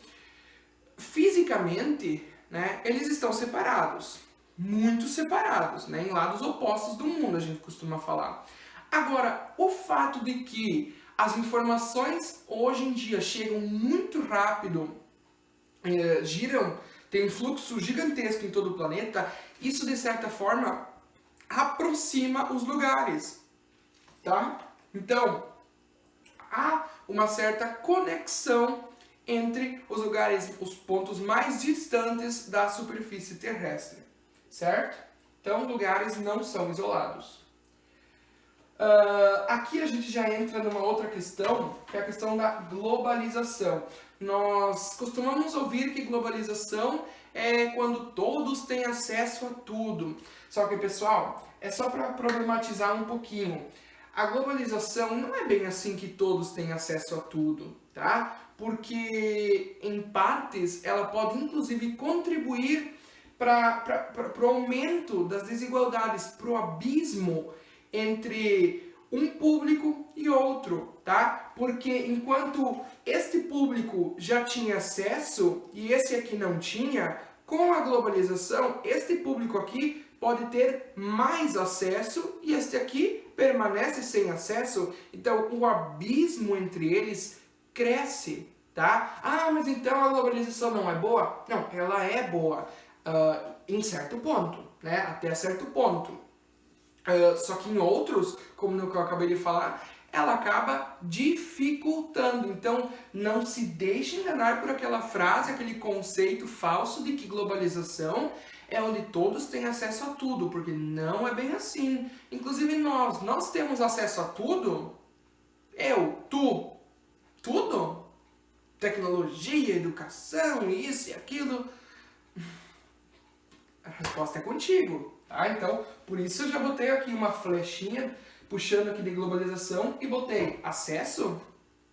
Fisicamente, né, eles estão separados, muito separados, né, em lados opostos do mundo, a gente costuma falar. Agora, o fato de que as informações hoje em dia chegam muito rápido, tem um fluxo gigantesco em todo o planeta, isso de certa forma aproxima os lugares, tá? Então, há uma certa conexão entre os lugares, os pontos mais distantes da superfície terrestre, certo? Então, lugares não são isolados. Aqui a gente já entra numa outra questão, que é a questão da globalização. Nós costumamos ouvir que globalização é quando todos têm acesso a tudo. Só que, pessoal, é só para problematizar um pouquinho. A globalização não é bem assim que todos têm acesso a tudo, tá? Porque, em partes, ela pode inclusive contribuir para o aumento das desigualdades, para o abismo entre um público e outro, tá? Porque enquanto este público já tinha acesso e esse aqui não tinha, com a globalização, este público aqui pode ter mais acesso e este aqui permanece sem acesso. Então, o abismo entre eles cresce, tá? Mas então a globalização não é boa? Não, ela é boa em certo ponto, né? Até certo ponto. Só que em outros, como no que eu acabei de falar, ela acaba dificultando. Então, não se deixe enganar por aquela frase, aquele conceito falso de que globalização é onde todos têm acesso a tudo, porque não é bem assim. Inclusive nós temos acesso a tudo Eu? Tu? Tudo? Tecnologia, educação, isso e aquilo? A resposta é contigo, tá? Então, por isso eu já botei aqui uma flechinha puxando aqui de globalização e botei acesso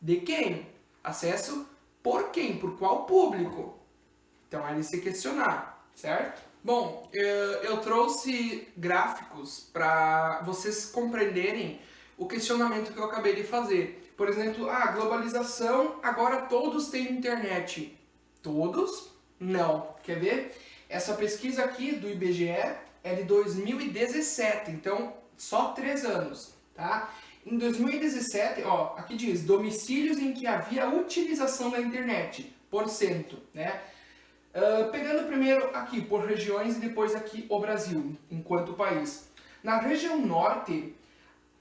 de quem? Acesso por quem? Por qual público? Então, é de se questionar, certo? Bom, eu trouxe gráficos para vocês compreenderem o questionamento que eu acabei de fazer. Por exemplo, globalização, agora todos têm internet. Todos? Não. Quer ver? Essa pesquisa aqui do IBGE é de 2017, então só 3 anos, tá? Em 2017, ó, aqui diz domicílios em que havia utilização da internet, porcento, né? Pegando primeiro aqui por regiões e depois aqui o Brasil, enquanto país. Na região norte,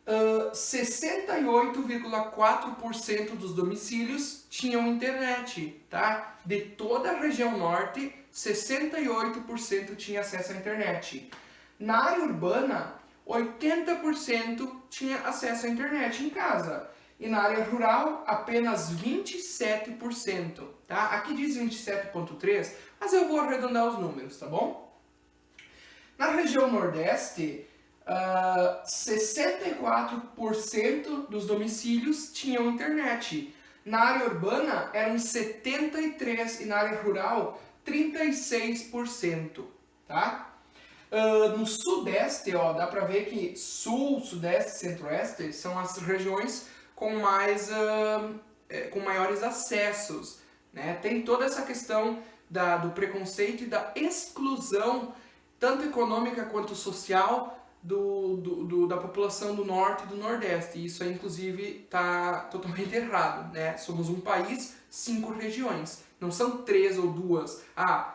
68,4% dos domicílios tinham internet, tá? De toda a região norte, 68% tinha acesso à internet. Na área urbana, 80% tinha acesso à internet em casa. E na área rural, apenas 27%, tá? Aqui diz 27,3%, mas eu vou arredondar os números, tá bom? Na região nordeste, 64% dos domicílios tinham internet. Na área urbana, eram 73% e na área rural, 36%, tá? No sudeste, ó, dá pra ver que sul, sudeste e centro-oeste são as regiões com maiores acessos, né? Tem toda essa questão do preconceito e da exclusão, tanto econômica quanto social, da população do norte e do nordeste. E isso aí, inclusive, está totalmente errado, né? Somos um país, 5 regiões. Não são 3 ou 2.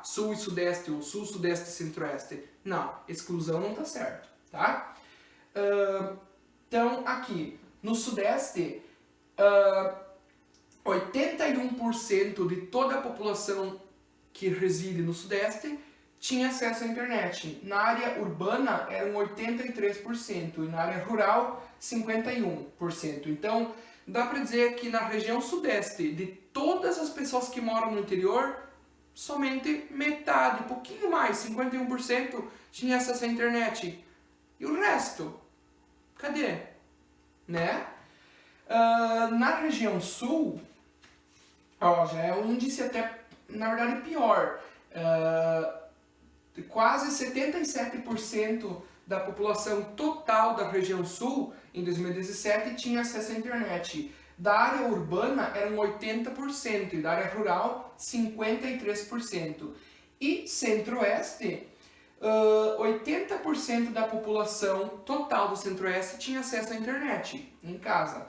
Sul e sudeste, ou sul, sudeste e centro-oeste. Não, exclusão não está certo, tá? Então, aqui, no sudeste, 81% de toda a população que reside no sudeste tinha acesso à internet. Na área urbana eram 83% e na área rural 51%. Então, dá para dizer que na região sudeste, de todas as pessoas que moram no interior, somente metade, pouquinho mais, 51% tinha acesso à internet. E o resto? Cadê? Né? Na região sul, já é um índice até, na verdade, pior. Quase 77% da população total da região sul, em 2017, tinha acesso à internet. Da área urbana, eram 80%, e da área rural, 53%. E centro-oeste, 80% da população total do centro-oeste tinha acesso à internet em casa.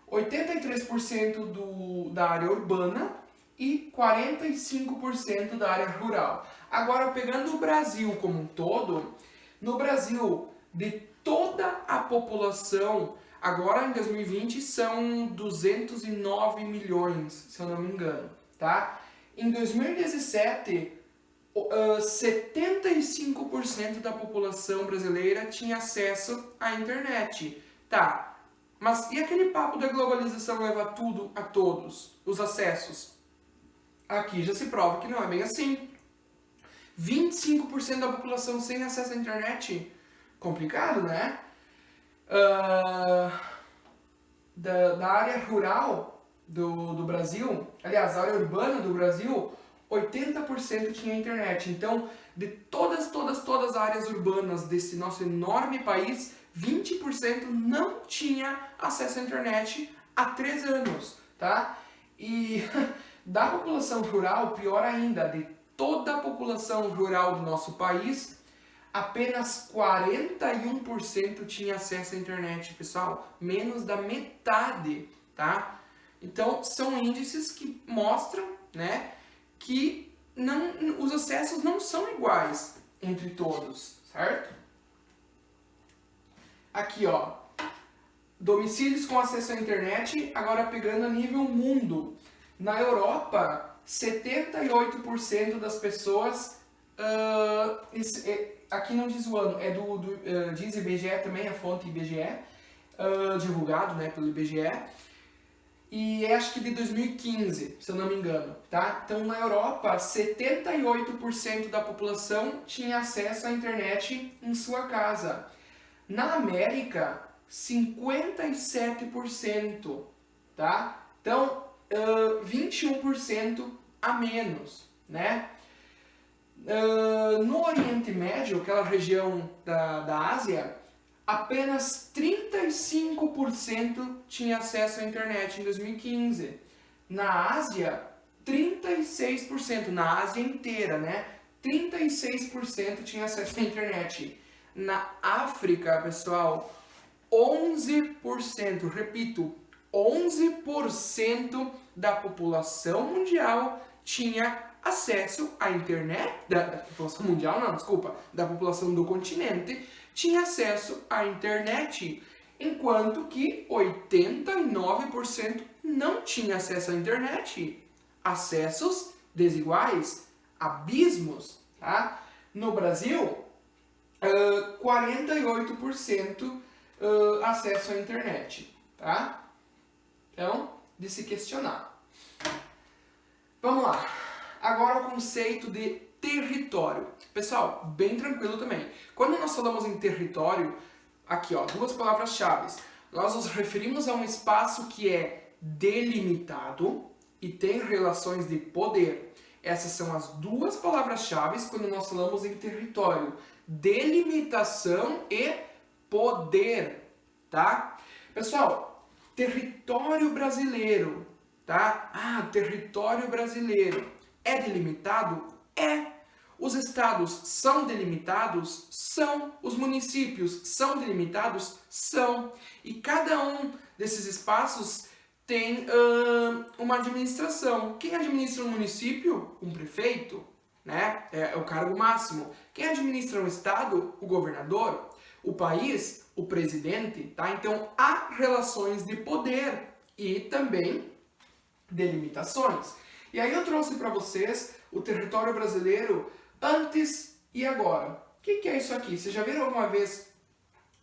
83% da área urbana e 45% da área rural. Agora, pegando o Brasil como um todo, no Brasil, de toda a população, agora em 2020 são 209 milhões, se eu não me engano, tá? Em 2017, 75% da população brasileira tinha acesso à internet. Tá, mas e aquele papo da globalização leva tudo a todos, os acessos? Aqui já se prova que não é bem assim. 25% da população sem acesso à internet. Complicado, né? Da área rural do Brasil, aliás, a área urbana do Brasil, 80% tinha internet. Então, de todas as áreas urbanas desse nosso enorme país, 20% não tinha acesso à internet há 3 anos, tá? E da população rural, pior ainda, de toda a população rural do nosso país, apenas 41% tinha acesso à internet, pessoal. Menos da metade, tá? Então, são índices que mostram, né, que os acessos não são iguais entre todos, certo? Aqui, ó, domicílios com acesso à internet, agora pegando a nível mundo. Na Europa, 78% das pessoas, aqui não diz o ano, diz IBGE também, a fonte IBGE, divulgado, né, pelo IBGE, e acho que de 2015, se eu não me engano, tá? Então, na Europa, 78% da população tinha acesso à internet em sua casa. Na América, 57%, tá? Então, 21% a menos, né? No Oriente Médio, aquela região da Ásia, apenas 35% tinha acesso à internet em 2015. Na Ásia, 36%. Na Ásia inteira, né? 36% tinha acesso à internet. Na África, pessoal, 11%. Repito, 11% da população mundial tinha acesso à internet, da população mundial, não, desculpa, da população do continente, tinha acesso à internet, enquanto que 89% não tinha acesso à internet. Acessos desiguais, abismos, tá? No Brasil, 48% acesso à internet, tá? Então, de se questionar. Vamos lá. Agora o conceito de território. Pessoal, bem tranquilo também. Quando nós falamos em território, aqui ó, duas palavras-chave. Nós nos referimos a um espaço que é delimitado e tem relações de poder. Essas são as duas palavras-chave quando nós falamos em território. Delimitação e poder, tá? Pessoal, território brasileiro, tá? Território brasileiro. É delimitado? É. Os estados são delimitados? São. Os municípios são delimitados? São. E cada um desses espaços tem uma administração. Quem administra um município? Um prefeito, né? É o cargo máximo. Quem administra um estado? O governador. O país? O presidente, tá? Então, há relações de poder e também delimitações. E aí eu trouxe para vocês o território brasileiro antes e agora. O que é isso aqui? Vocês já viram alguma vez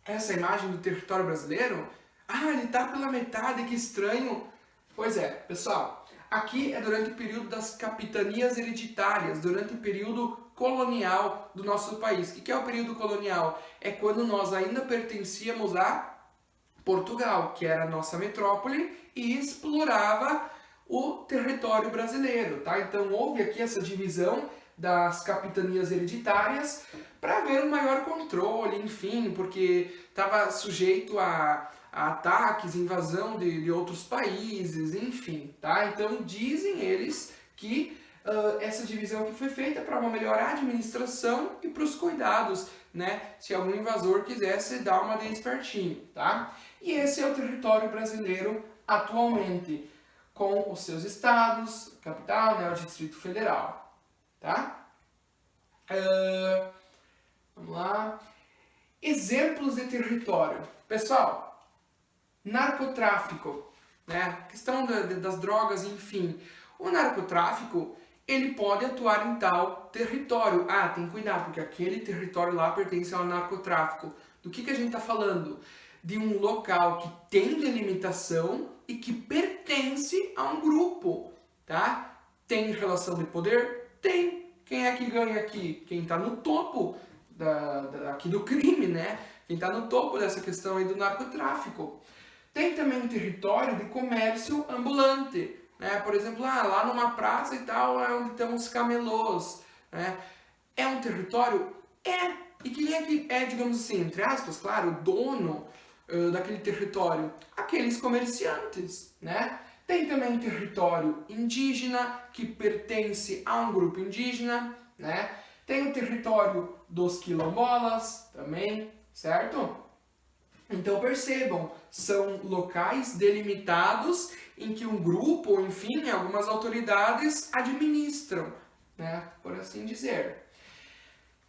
essa imagem do território brasileiro? Ele tá pela metade, que estranho. Pois é, pessoal, aqui é durante o período das capitanias hereditárias, durante o período colonial do nosso país. O que é o período colonial? É quando nós ainda pertencíamos a Portugal, que era a nossa metrópole, e explorava o território brasileiro, tá? Então houve aqui essa divisão das capitanias hereditárias para haver um maior controle, enfim, porque estava sujeito a ataques, invasão de outros países, enfim, tá? Então dizem eles que essa divisão aqui foi feita para uma melhor administração e para os cuidados, né? Se algum invasor quisesse dar uma de espertinho, tá? E esse é o território brasileiro atualmente, com os seus estados, capital, né, o Distrito Federal, tá? Vamos lá. Exemplos de território. Pessoal, narcotráfico, né? Questão das drogas, enfim. O narcotráfico, ele pode atuar em tal território. Tem que cuidar, porque aquele território lá pertence ao narcotráfico. Do que a gente está falando? De um local que tem delimitação e que pertence a um grupo, tá? Tem relação de poder? Tem. Quem é que ganha aqui? Quem está no topo aqui do crime, né? Quem está no topo dessa questão aí do narcotráfico. Tem também um território de comércio ambulante, né? Por exemplo, lá numa praça e tal, é onde tem uns camelôs, né? É um território? É. E quem é que é, digamos assim, entre aspas, claro, o dono daquele território? Aqueles comerciantes, né? Tem também território indígena, que pertence a um grupo indígena, né? Tem o território dos quilombolas também, certo? Então percebam, são locais delimitados em que um grupo, ou enfim, algumas autoridades administram, né? Por assim dizer.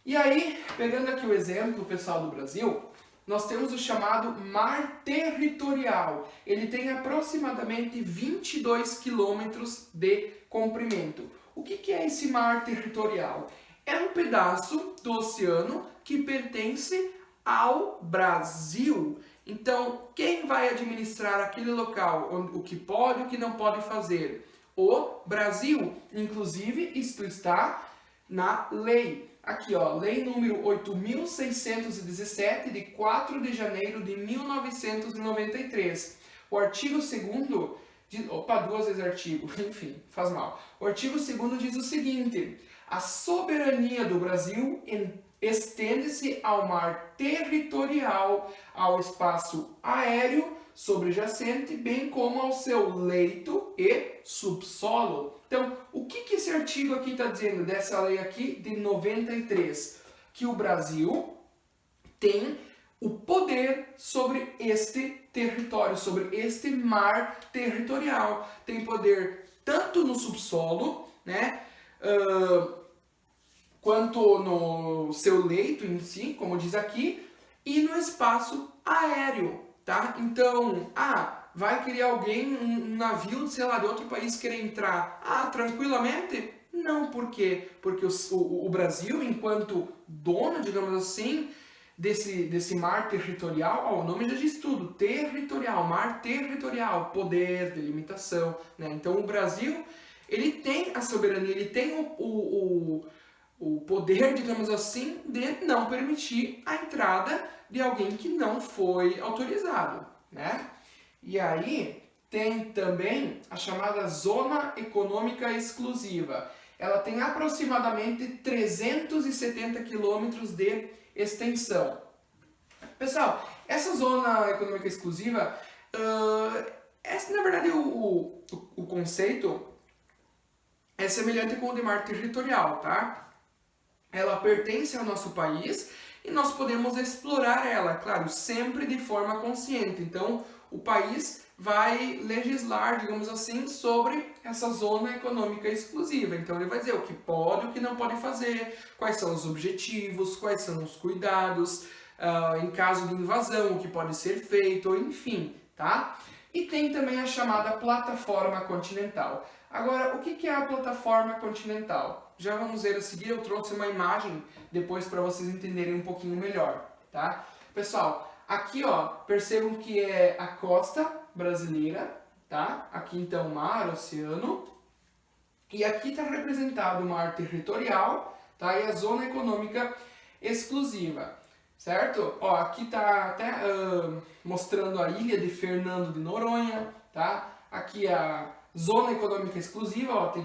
E aí, pegando aqui o exemplo, pessoal, do Brasil, nós temos o chamado mar territorial. Ele tem aproximadamente 22 quilômetros de comprimento. O que é esse mar territorial? É um pedaço do oceano que pertence ao Brasil. Então, quem vai administrar aquele local, o que pode e o que não pode fazer? O Brasil. Inclusive, isto está na lei. Aqui, ó, lei número 8.617, de 4 de janeiro de 1993. O artigo 2º, duas vezes artigo, enfim, faz mal. O artigo 2º diz o seguinte: a soberania do Brasil estende-se ao mar territorial, ao espaço aéreo sobrejacente, bem como ao seu leito e subsolo. Então, o que esse artigo aqui está dizendo, dessa lei aqui de 93? Que o Brasil tem o poder sobre este território, sobre este mar territorial. Tem poder tanto no subsolo, né, quanto no seu leito em si, como diz aqui, e no espaço aéreo, tá? Então, vai querer alguém, um navio, sei lá, de outro país querer entrar, tranquilamente? Não, por quê? Porque o Brasil, enquanto dono, digamos assim, desse mar territorial, o nome já diz tudo, territorial, mar territorial, poder, delimitação, né? Então o Brasil, ele tem a soberania, ele tem o poder, digamos assim, de não permitir a entrada de alguém que não foi autorizado, né? E aí tem também a chamada Zona Econômica Exclusiva. Ela tem aproximadamente 370 quilômetros de extensão. Pessoal, essa Zona Econômica Exclusiva, na verdade o conceito é semelhante com o de mar territorial, tá? Ela pertence ao nosso país e nós podemos explorar ela, claro, sempre de forma consciente. Então, o país vai legislar, digamos assim, sobre essa zona econômica exclusiva. Então, ele vai dizer o que pode e o que não pode fazer, quais são os objetivos, quais são os cuidados, em caso de invasão, o que pode ser feito, enfim, tá? E tem também a chamada plataforma continental. Agora, o que é a plataforma continental? Já vamos ver a seguir, eu trouxe uma imagem depois para vocês entenderem um pouquinho melhor, tá? Pessoal, aqui ó, percebam que é a costa brasileira, tá? Aqui então mar, oceano, e aqui está representado o mar territorial, tá? E a zona econômica exclusiva, certo? Ó, aqui está até mostrando a ilha de Fernando de Noronha, tá? Aqui a zona econômica exclusiva, ó, tem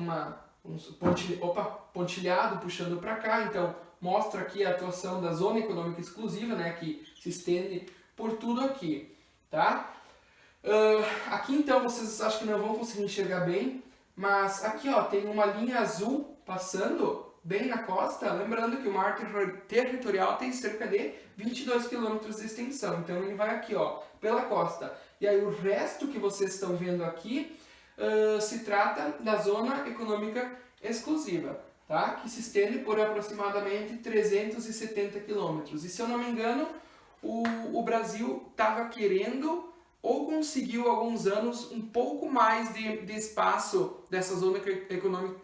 pontilhado puxando para cá, então mostra aqui a atuação da zona econômica exclusiva, né, que se estende por tudo aqui, tá? Aqui então vocês acham que não vão conseguir enxergar bem, mas aqui ó, tem uma linha azul passando bem na costa, lembrando que o mar territorial tem cerca de 22 km de extensão, então ele vai aqui ó, pela costa, e aí o resto que vocês estão vendo aqui se trata da zona econômica exclusiva, tá? Que se estende por aproximadamente 370 quilômetros. E se eu não me engano, o Brasil estava querendo ou conseguiu há alguns anos um pouco mais de espaço dessa zona econômica,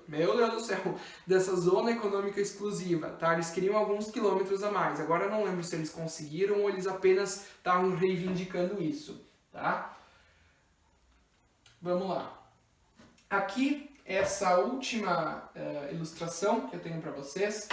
meu Deus do céu, dessa zona econômica exclusiva, tá? Eles queriam alguns quilômetros a mais. Agora eu não lembro se eles conseguiram ou eles apenas estavam reivindicando isso, tá? Vamos lá. Aqui, essa última ilustração que eu tenho para vocês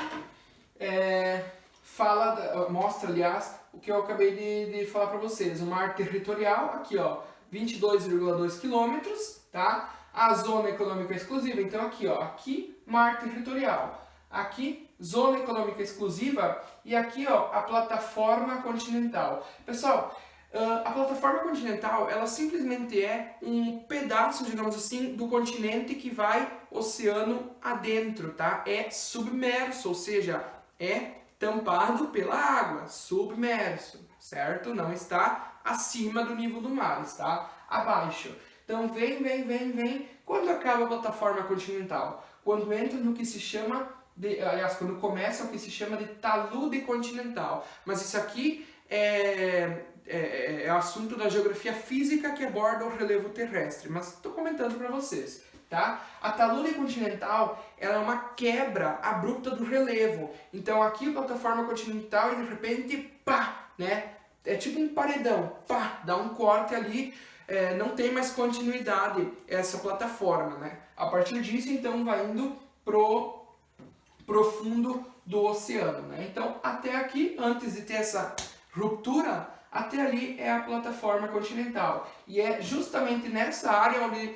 mostra, aliás, o que eu acabei de falar para vocês. O mar territorial, aqui ó, 22,2 quilômetros, tá? A zona econômica exclusiva, então aqui ó, aqui mar territorial. Aqui, zona econômica exclusiva e aqui ó, a plataforma continental. Pessoal, a plataforma continental, ela simplesmente é um pedaço, digamos assim, do continente que vai oceano adentro, tá? É submerso, ou seja, é tampado pela água, submerso, certo? Não está acima do nível do mar, está abaixo. Então vem, quando acaba a plataforma continental? Quando entra no que se chama, quando começa o que se chama de talude continental. Mas isso aqui é assunto da geografia física que aborda o relevo terrestre, mas estou comentando para vocês, tá? A talúria continental, ela é uma quebra abrupta do relevo. Então aqui a plataforma continental e de repente, pá, né? É tipo um paredão, pá, dá um corte ali, não tem mais continuidade essa plataforma, né? A partir disso, então, vai indo pro fundo do oceano, né? Então, até aqui, antes de ter essa ruptura, até ali é a plataforma continental. E é justamente nessa área onde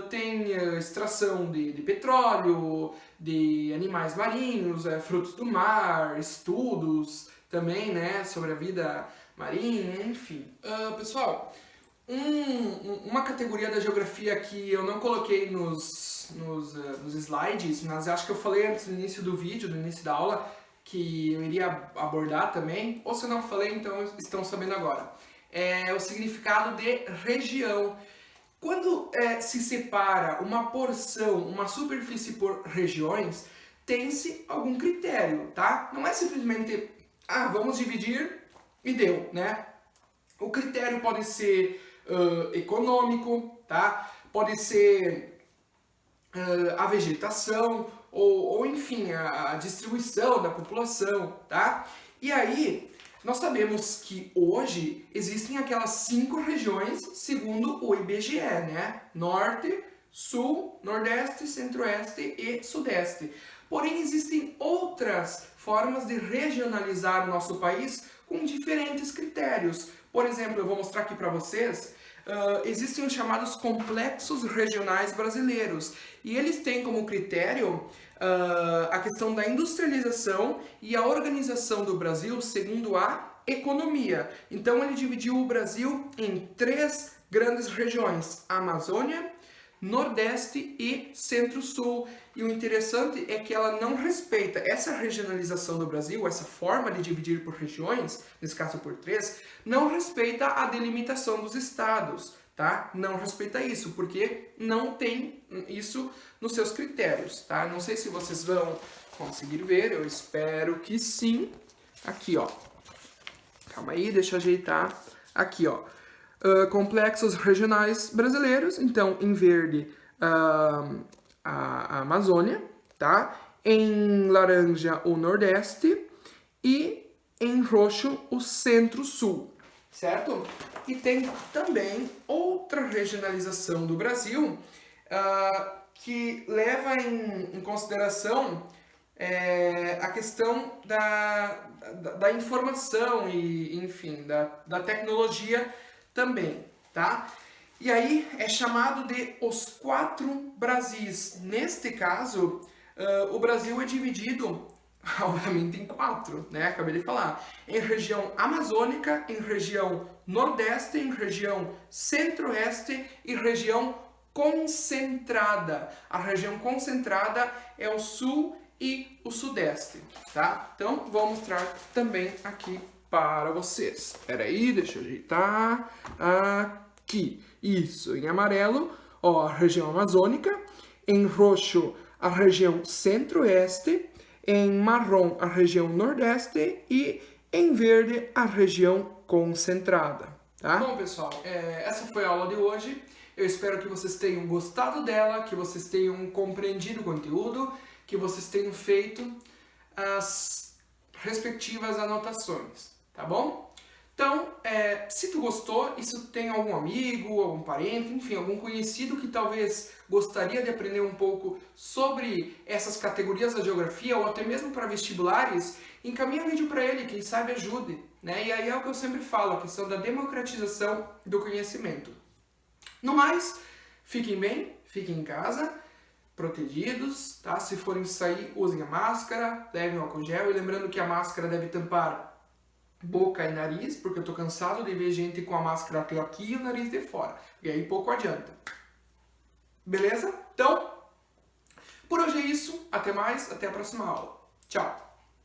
tem extração de petróleo, de animais marinhos, frutos do mar, estudos também, né, sobre a vida marinha, enfim. Pessoal, uma categoria da geografia que eu não coloquei nos slides, mas acho que eu falei antes no início do vídeo, no início da aula, que eu iria abordar também, ou se eu não falei, então estão sabendo agora. É o significado de região. Quando se separa uma porção, uma superfície por regiões, tem-se algum critério, tá? Não é simplesmente, vamos dividir e deu, né? O critério pode ser econômico, tá? Pode ser a vegetação, ou enfim, a distribuição da população, tá? E aí, nós sabemos que hoje existem aquelas 5 regiões segundo o IBGE, né? Norte, Sul, Nordeste, Centro-Oeste e Sudeste. Porém, existem outras formas de regionalizar o nosso país com diferentes critérios. Por exemplo, eu vou mostrar aqui para vocês, existem os chamados complexos regionais brasileiros. E eles têm como critério a questão da industrialização e a organização do Brasil segundo a economia. Então ele dividiu o Brasil em 3 grandes regiões: Amazônia, Nordeste e Centro-Sul. E o interessante é que ela não respeita essa regionalização do Brasil, essa forma de dividir por regiões, nesse caso por 3, não respeita a delimitação dos estados, tá? Não respeita isso, porque não tem isso nos seus critérios, tá? Não sei se vocês vão conseguir ver, eu espero que sim. Aqui, ó. Calma aí, deixa eu ajeitar. Aqui, ó. Complexos regionais brasileiros, então em verde a Amazônia, tá? Em laranja o Nordeste e em roxo o Centro-Sul, certo? E tem também outra regionalização do Brasil que leva em consideração a questão da informação e, enfim, da tecnologia também, tá? E aí é chamado de os 4 Brasis. Neste caso, o Brasil é dividido, obviamente, em 4, né? Acabei de falar. Em região amazônica, em região nordeste, em região centro-oeste e região concentrada. A região concentrada é o sul e o sudeste, tá? Então, vou mostrar também aqui para vocês. Espera aí, deixa eu ajeitar. Aqui, isso, em amarelo, ó, a região amazônica, em roxo, a região centro-oeste, em marrom, a região nordeste e em verde, a região concentrada, tá? Bom, pessoal, essa foi a aula de hoje. Eu espero que vocês tenham gostado dela, que vocês tenham compreendido o conteúdo, que vocês tenham feito as respectivas anotações, tá bom? Então, se tu gostou, e se tu tem algum amigo, algum parente, enfim, algum conhecido que talvez gostaria de aprender um pouco sobre essas categorias da geografia, ou até mesmo para vestibulares, encaminha um vídeo para ele, quem sabe ajude, né? E aí é o que eu sempre falo, a questão da democratização do conhecimento. No mais, fiquem bem, fiquem em casa, protegidos, tá? Se forem sair, usem a máscara, levem o álcool gel, e lembrando que a máscara deve tampar boca e nariz, porque eu tô cansado de ver gente com a máscara até aqui e o nariz de fora, e aí pouco adianta. Beleza? Então, por hoje é isso, até mais, até a próxima aula. Tchau!